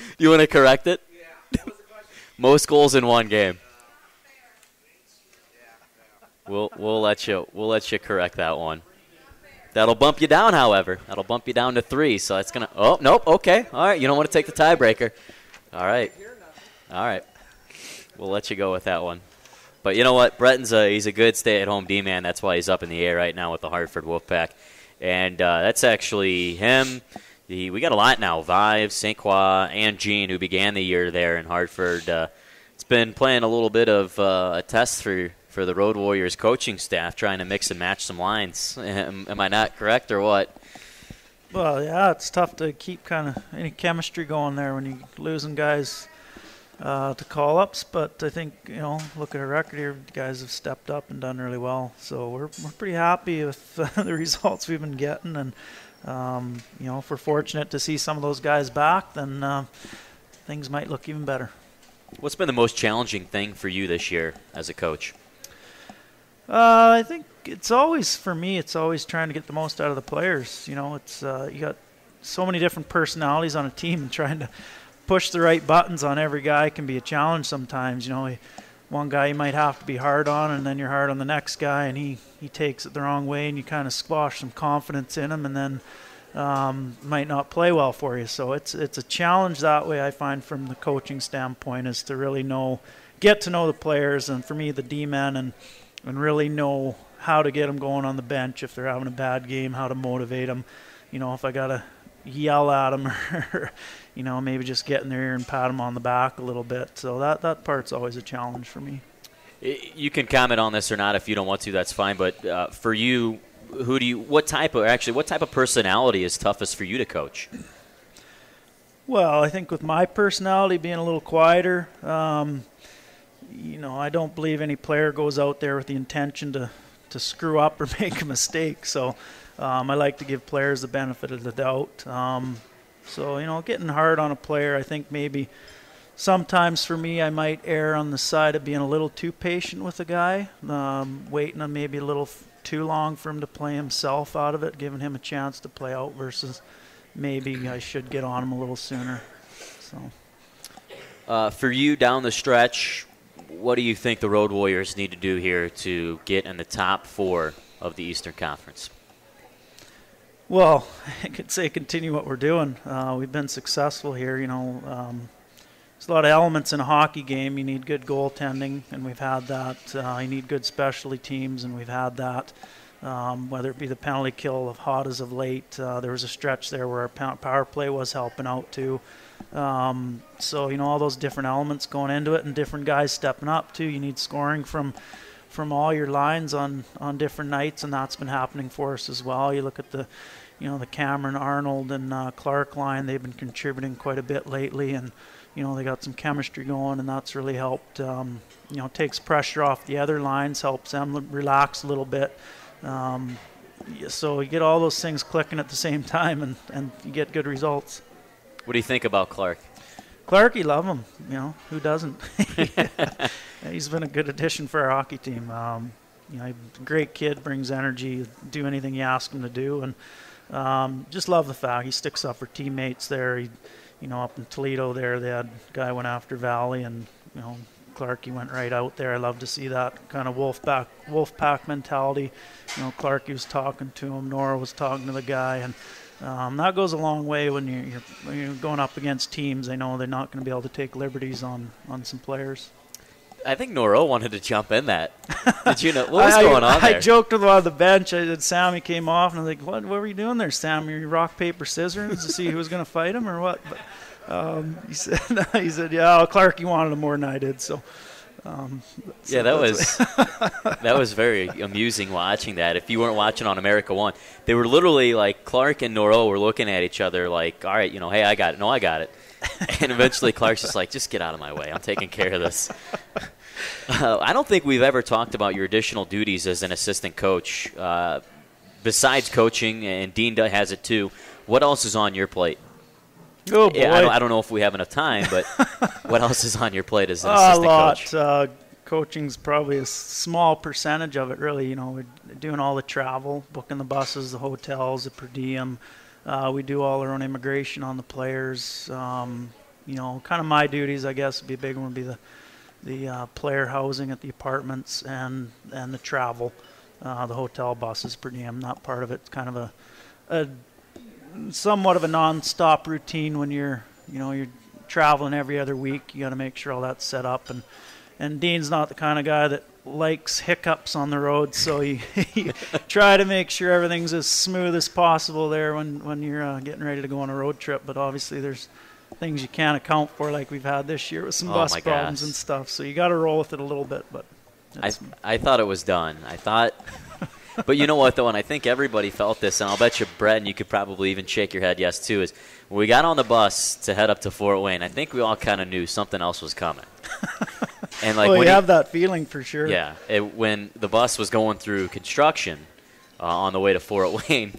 correct it. Most goals in one game. We'll let you correct that one. That'll bump you down, however. That'll bump you down to 3. So that's gonna. Oh nope. Okay. All right. You don't want to take the tiebreaker. All right. We'll let you go with that one. But you know what? Bretton's he's a good stay-at-home D-man. That's why he's up in the air right now with the Hartford Wolfpack. And that's actually him. We got a lot now. Vive, St. Croix, and Gene, who began the year there in Hartford. It's been playing a little bit of a test for the Road Warriors coaching staff, trying to mix and match some lines. Am I not correct or what? Well, yeah, it's tough to keep kind of any chemistry going there when you're losing guys to call-ups. But I think, look at our record here. The guys have stepped up and done really well. So we're pretty happy with the results we've been getting. And, if we're fortunate to see some of those guys back, then things might look even better. What's been the most challenging thing for you this year as a coach? I think it's always trying to get the most out of the players. It's you got so many different personalities on a team, and trying to push the right buttons on every guy can be a challenge sometimes. We one guy you might have to be hard on, and then you're hard on the next guy, and he takes it the wrong way, and you kind of squash some confidence in him, and then might not play well for you. So it's a challenge that way, I find, from the coaching standpoint, is to really get to know the players, and for me, the D-men, and really know how to get them going on the bench if they're having a bad game, how to motivate them. If I got to yell at them or, maybe just get in their ear and pat them on the back a little bit. So that part's always a challenge for me. You can comment on this or not if you don't want to, that's fine. But for you, what type of personality is toughest for you to coach? Well, I think with my personality being a little quieter, I don't believe any player goes out there with the intention to screw up or make a mistake. So I like to give players the benefit of the doubt. So, getting hard on a player, I think maybe sometimes for me I might err on the side of being a little too patient with a guy, waiting on maybe a little too long for him to play himself out of it, giving him a chance to play out versus maybe I should get on him a little sooner. So, for you down the stretch, what do you think the Road Warriors need to do here to get in the top 4 of the Eastern Conference? Well, I could say continue what we're doing. We've been successful here. There's a lot of elements in a hockey game. You need good goaltending, and we've had that. You need good specialty teams, and we've had that. Whether it be the penalty kill of hot as of late. There was a stretch there where our power play was helping out too. So, all those different elements going into it and different guys stepping up too. You need scoring from all your lines on different nights, and that's been happening for us as well. You look at the Cameron, Arnold, and Clark line. They've been contributing quite a bit lately, and they got some chemistry going, and that's really helped. Takes pressure off the other lines, helps them relax a little bit. So you get all those things clicking at the same time, and you get good results. What do you think about Clark? Clark, you love him. Who doesn't? He's been a good addition for our hockey team. He's a great kid, brings energy, do anything you ask him to do, and just love the fact he sticks up for teammates there. He, up in Toledo there, they had a guy went after Valley, and Clark, he went right out there. I love to see that kind of wolf pack mentality. Clark, he was talking to him. Nora was talking to the guy, and that goes a long way when you're going up against teams. They know they're not going to be able to take liberties on some players. I think Noro wanted to jump in that. Did you know what was going on there? I joked with him on the bench. I said, Sammy came off, and I was like, what were you doing there, Sam? You rock, paper, scissors to see who was going to fight him or what? But he said, yeah, Clark, wanted him more than I did. So, that was very amusing watching that. If you weren't watching on America One, they were literally like Clark and Noro were looking at each other like, all right, hey, I got it. No, I got it. And eventually Clark's just like, just get out of my way. I'm taking care of this. I don't think we've ever talked about your additional duties as an assistant coach. Besides coaching, and Dean has it too, what else is on your plate? Oh, boy. I don't know if we have enough time, but what else is on your plate as an assistant coach? A lot. Coaching's probably a small percentage of it, really. We're doing all the travel, booking the buses, the hotels, the per diem. We do all our own immigration on the players. Kind of my duties, I guess, would be a big one. Would be the player housing at the apartments and the travel, the hotel buses per diem. That part of it's kind of a somewhat of a non-stop routine when you're traveling every other week. You got to make sure all that's set up, and Dean's not the kind of guy that likes hiccups on the road, so you try to make sure everything's as smooth as possible there when you're getting ready to go on a road trip. But obviously there's things you can't account for, like we've had this year with some bus problems and stuff, so you got to roll with it a little bit. But I thought it was done. But you know what, though, and I think everybody felt this, and I'll bet you, Bretton, you could probably even shake your head yes, too, is when we got on the bus to head up to Fort Wayne, I think we all kind of knew something else was coming. And you have that feeling for sure. Yeah. When the bus was going through construction on the way to Fort Wayne,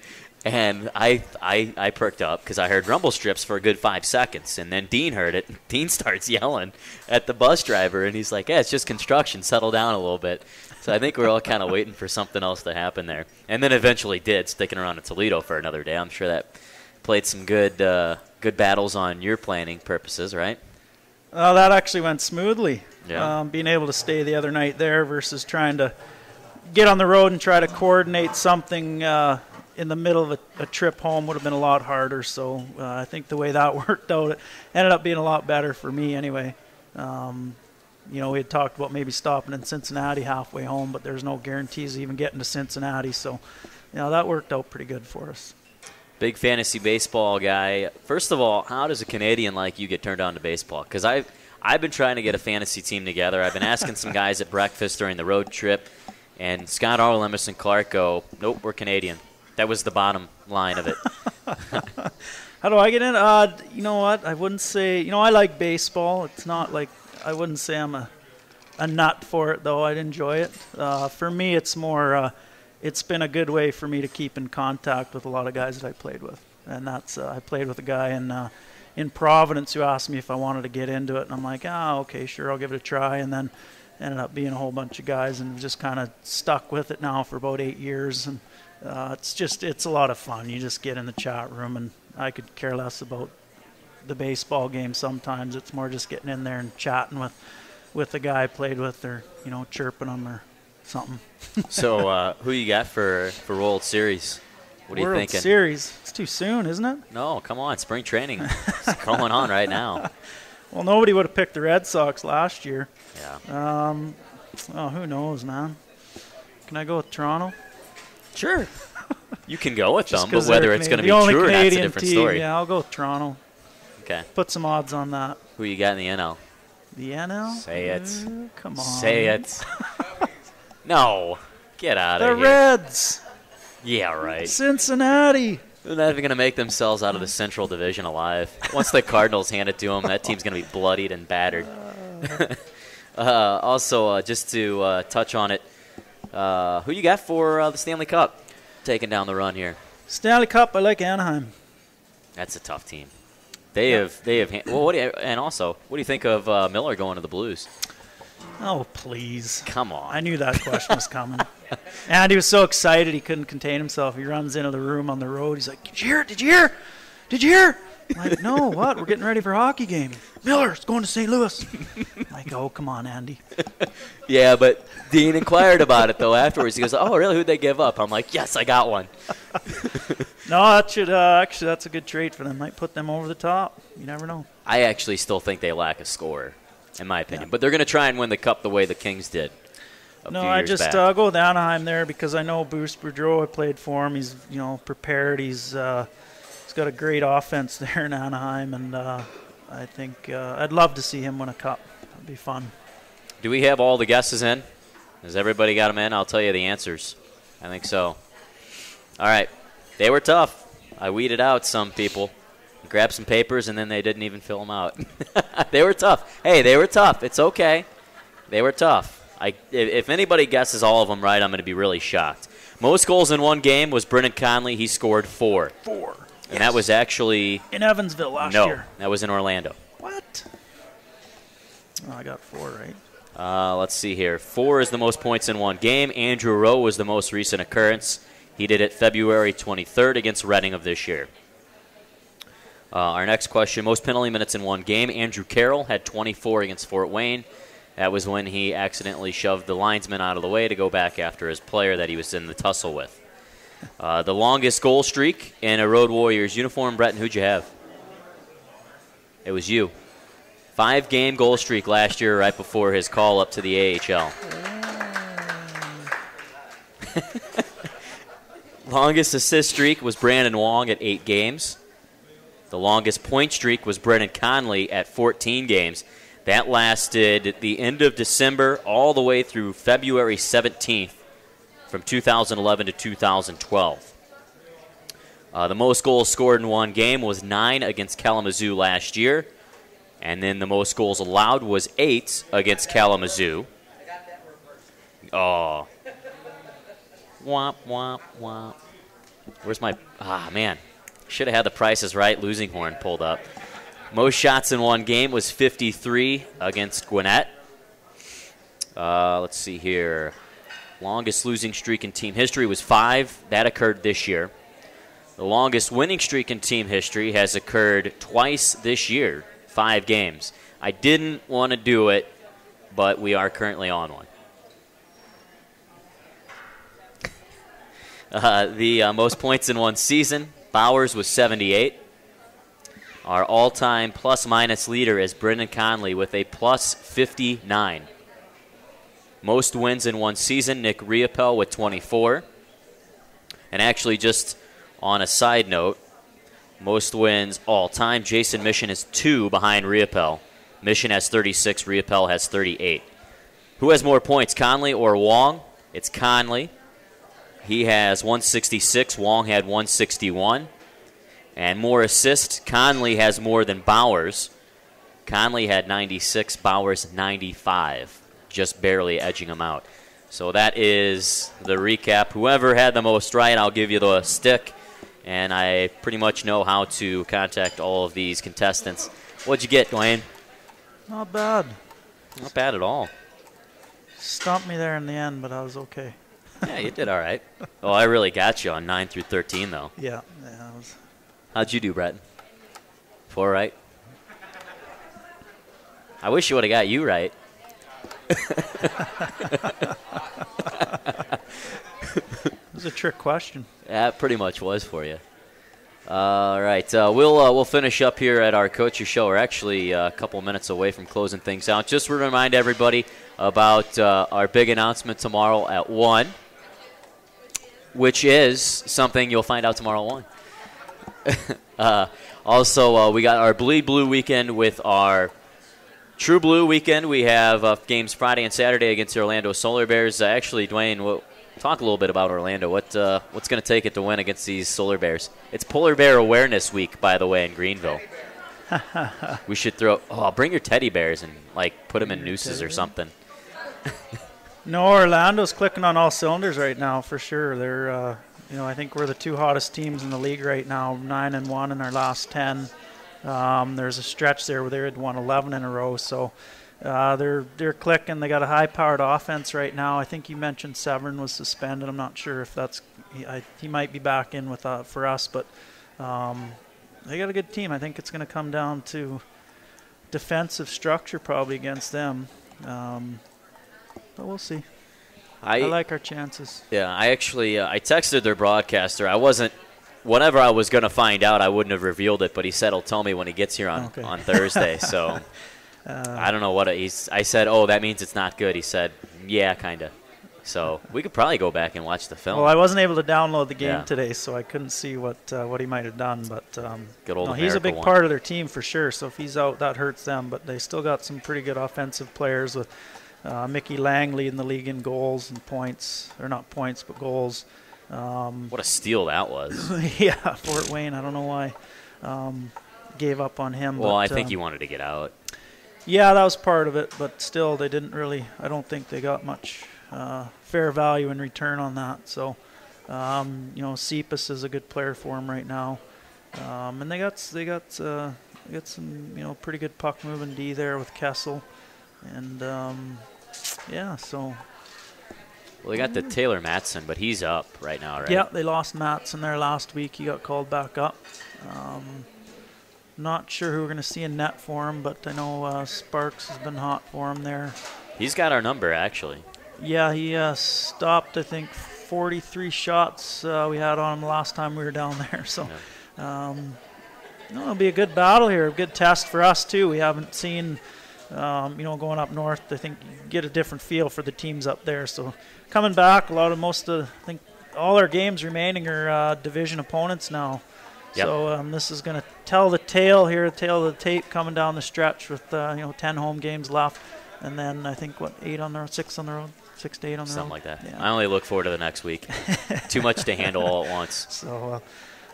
and I perked up because I heard rumble strips for a good 5 seconds, and then Dean heard it. Dean starts yelling at the bus driver, and he's like, it's just construction. Settle down a little bit. So I think we're all kind of waiting for something else to happen there. And then eventually did, sticking around in Toledo for another day. I'm sure that played some good battles on your planning purposes, right? That actually went smoothly. Yeah. Being able to stay the other night there versus trying to get on the road and try to coordinate something in the middle of a trip home would have been a lot harder. So I think the way that worked out, it ended up being a lot better for me anyway. We had talked about maybe stopping in Cincinnati halfway home, but there's no guarantees of even getting to Cincinnati. So, that worked out pretty good for us. Big fantasy baseball guy. First of all, how does a Canadian like you get turned on to baseball? Because I've been trying to get a fantasy team together. I've been asking some guys at breakfast during the road trip, and Scott Arl, Emerson Clark go, nope, we're Canadian. That was the bottom line of it. How do I get in? You know what? I wouldn't say, I like baseball. It's not like, I wouldn't say I'm a nut for it, though. I'd enjoy it. For me, it's more, it's been a good way for me to keep in contact with a lot of guys that I played with. And that's, I played with a guy in Providence who asked me if I wanted to get into it. And I'm like, okay, sure, I'll give it a try. And then ended up being a whole bunch of guys and just kind of stuck with it now for about 8 years. And it's a lot of fun. You just get in the chat room, and I could care less about the baseball game sometimes. It's more just getting in there and chatting with the guy I played with, or chirping them or something. So who you got for World Series? What are you thinking? World Series? It's too soon, isn't it? No, come on. Spring training is going on right now. Well, nobody would have picked the Red Sox last year. Yeah. Who knows, man? Can I go with Toronto? Sure. You can go with them, but Just whether it's going to be true or not, it's a different story. Yeah, I'll go with Toronto. Okay. Put some odds on that. Who you got in the NL? The NL? Say it. Come on. Say it. No. Get out of The here. Reds. Yeah, right. Cincinnati. They're not even going to make themselves out of the Central Division alive. Once the Cardinals hand it to them, that team's going to be bloodied and battered. Also, just to touch on it, who you got for the Stanley Cup taking down the run here? Stanley Cup, I like Anaheim. That's a tough team. They have. Well, what do you think of Miller going to the Blues? Oh, please. Come on. I knew that question was coming. And he was so excited he couldn't contain himself. He runs into the room on the road. He's like, Did you hear? Did you hear? Did you hear? I'm like, no, what? We're getting ready for a hockey game. Miller's going to St. Louis. I'm like, oh, come on, Andy. Yeah, but Dean inquired about it, though, afterwards. He goes, oh, really? Who'd they give up? I'm like, yes, I got one. No, that should actually, that's a good trade for them. Might put them over the top. You never know. I actually still think they lack a scorer, in my opinion. Yeah. But they're going to try and win the Cup the way the Kings did. I'll go with Anaheim there because I know Bruce Boudreau. I played for him. He's prepared. He's got a great offense there in Anaheim, and I think I'd love to see him win a cup. That'd be fun. Do we have all the guesses in? Has everybody got them in? I'll tell you the answers. I think so. All right. They were tough. I weeded out some people. Grabbed some papers, and then they didn't even fill them out. They were tough. Hey, they were tough. It's okay. They were tough. If anybody guesses all of them right, I'm going to be really shocked. Most goals in one game was Brennan Conley. He scored 4. 4. And that was actually... in Evansville last year. No, that was in Orlando. What? Oh, I got 4 right. Let's see here. 4 is the most points in one game. Andrew Rowe was the most recent occurrence. He did it February 23rd against Reading of this year. Our next question, most penalty minutes in one game. Andrew Carroll had 24 against Fort Wayne. That was when he accidentally shoved the linesman out of the way to go back after his player that he was in the tussle with. The longest goal streak in a Road Warriors uniform. Bretton, who'd you have? It was you. 5-game goal streak last year right before his call up to the AHL. Longest assist streak was Brandon Wong at 8 games. The longest point streak was Brennan Conley at 14 games. That lasted the end of December all the way through February 17th from 2011 to 2012. The most goals scored in one game was 9 against Kalamazoo last year. And then the most goals allowed was 8 against Kalamazoo. Oh. Womp, womp, womp. Where's my... man. Should have had the Prices Right losing horn pulled up. Most shots in one game was 53 against Gwinnett. Let's see here. Longest losing streak in team history was 5. That occurred this year. The longest winning streak in team history has occurred twice this year, 5 games. I didn't want to do it, but we are currently on one. The most points in one season, Bowers was 78. Our all-time plus-minus leader is Brendan Conley with a plus 59. Most wins in one season, Nick Riopel with 24. And actually, just on a side note, most wins all-time, Jason Mission is 2 behind Riopel. Mission has 36, Riopel has 38. Who has more points, Conley or Wong? It's Conley. He has 166, Wong had 161. And more assists, Conley has more than Bowers. Conley had 96, Bowers 95, just barely edging him out. So that is the recap. Whoever had the most right, I'll give you the stick. And I pretty much know how to contact all of these contestants. What'd you get, Dwayne? Not bad. Not bad at all. Stumped me there in the end, but I was okay. Yeah, you did all right. Oh, I really got you on 9 through 13, though. Yeah, I was. How'd you do, Bretton? 4 right? I wish you would have got you right. It was a trick question. That pretty much was for you. All right, we'll finish up here at our Coaches Show. We're actually a couple minutes away from closing things out. Just to remind everybody about our big announcement tomorrow at 1, which is something you'll find out tomorrow at 1. Also, we got our Bleed Blue weekend with our True Blue weekend. We have games Friday and Saturday against the Orlando Solar Bears. Actually, Dwayne, we'll talk a little bit about Orlando. What's going to take it to win against these Solar Bears? It's Polar Bear Awareness Week, by the way, in Greenville. We should bring your teddy bears and put them in nooses or something. No, Orlando's clicking on all cylinders right now for sure. They're I think we're the 2 hottest teams in the league right now, 9-1 in our last 10. There's a stretch there where they had won 11 in a row, so they're clicking. They got a high-powered offense right now. I think you mentioned Severn was suspended. I'm not sure if that's he might be back in with for us, but they got a good team. I think it's going to come down to defensive structure probably against them, but we'll see. I like our chances. Yeah, I actually I texted their broadcaster. Whenever I was going to find out, I wouldn't have revealed it, but he said he'll tell me when he gets here on Thursday. So I don't know what I said, that means it's not good. He said, yeah, kind of. So we could probably go back and watch the film. Well, I wasn't able to download the game today, so I couldn't see what he might have done. But he's a big part of their team for sure. So if he's out, that hurts them. But they still got some pretty good offensive players with Mickey Lang leading the league in goals and points. Or not points, but goals. What a steal that was. Yeah, Fort Wayne. I don't know why gave up on him. Well, I think he wanted to get out. Yeah, that was part of it. But still, they didn't really – I don't think they got much fair value in return on that. So, Cepas is a good player for him right now. And they got some, pretty good puck-moving D there with Kessel. And, so – well, they got the Taylor Matson, but he's up right now, right? Yeah, they lost Matson there last week. He got called back up. Not sure who we're going to see in net for him, but I know Sparks has been hot for him there. He's got our number, actually. Yeah, he stopped, I think, 43 shots we had on him last time we were down there. So it'll be a good battle here, a good test for us, too. We haven't seen... going up north, I think you get a different feel for the teams up there. So coming back, I think all our games remaining are division opponents now. Yep. So this is going to tell the tale of the tape coming down the stretch with 10 home games left, and then I think 6 on the road, 6 to 8 on the road. Something like that. Yeah. I only look forward to the next week. Too much to handle all at once.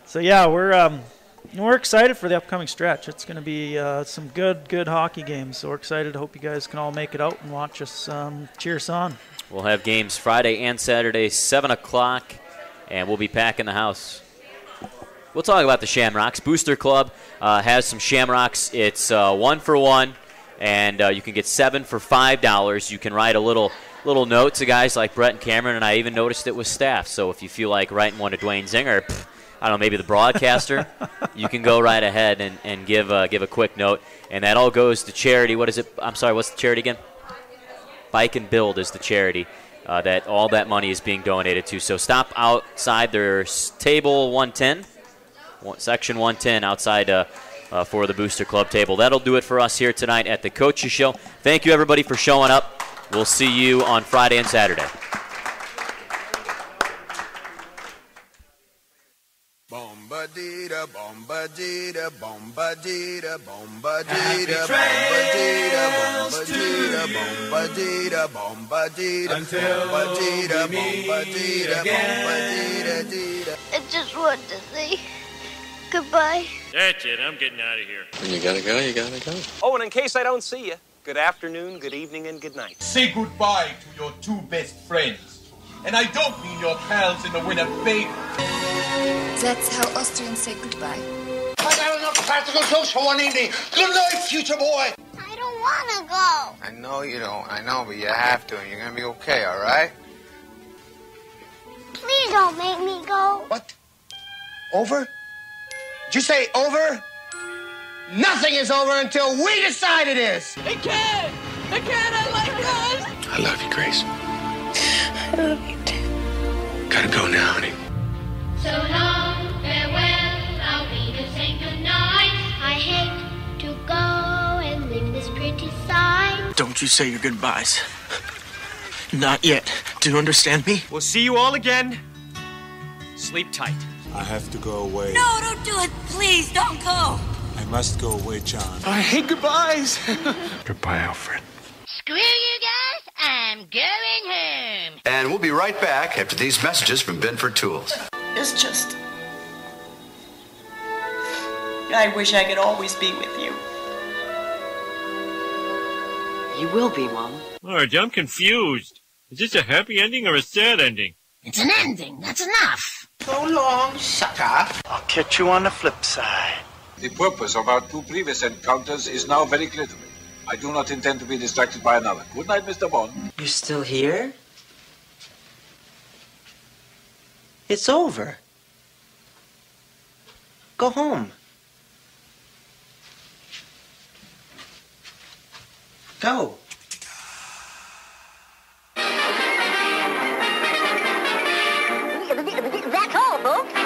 So yeah, we're excited for the upcoming stretch. It's going to be some good hockey games. So we're excited. I hope you guys can all make it out and watch us cheer us on. We'll have games Friday and Saturday, 7 o'clock, and we'll be packing the house. We'll talk about the Shamrocks. Booster Club has some Shamrocks. It's 1 for 1, and you can get 7 for $5. You can write a little note to guys like Brett and Cameron, and I even noticed it with staff. So if you feel like writing one to Dwayne Zinger, I don't know, maybe the broadcaster, you can go right ahead and give a quick note. And that all goes to charity. What is it? I'm sorry, what's the charity again? Bike and Build is the charity that all that money is being donated to. So stop outside their table 110, section 110 outside for the Booster Club table. That'll do it for us here tonight at the Coaches Show. Thank you, everybody, for showing up. We'll see you on Friday and Saturday. Bombadita, bombadita, bombadita, bombadita, bombadita, bombadita, bombadita, bombadita, bombadita, bombadita, bombadita. I just want to say goodbye. That's it. I'm getting out of here. When you gotta go, you gotta go. Oh, and in case I don't see you, good afternoon, good evening, and good night. Say goodbye to your two best friends. And I don't mean your pals in the Winnebago. That's how Austrians say goodbye. I got enough practical jokes for one evening. Good night, future boy. I don't want to go. I know you don't. I know, but you have to, and you're gonna be okay, all right? Please don't make me go. What? Over? Did you say over? Nothing is over until we decide it is. I can't. I like us. I love you, Grace. I love you too. Gotta go now, honey. So long, farewell, I'll be to say goodnight. I hate to go and leave this pretty side. Don't you say your goodbyes. Not yet. Do you understand me? We'll see you all again. Sleep tight. I have to go away. No, don't do it. Please, don't go. I must go away, John. I hate goodbyes. Goodbye, Alfred. Screw you guys. I'm going home. And we'll be right back after these messages from Benford Tools. It's just... I wish I could always be with you. You will be, Mom. Marge, I'm confused. Is this a happy ending or a sad ending? It's an ending. That's enough. So long, sucker. I'll catch you on the flip side. The purpose of our two previous encounters is now very clear to me. I do not intend to be distracted by another. Good night, Mr. Bond. You're still here? It's over. Go home. Go. That's all, folks.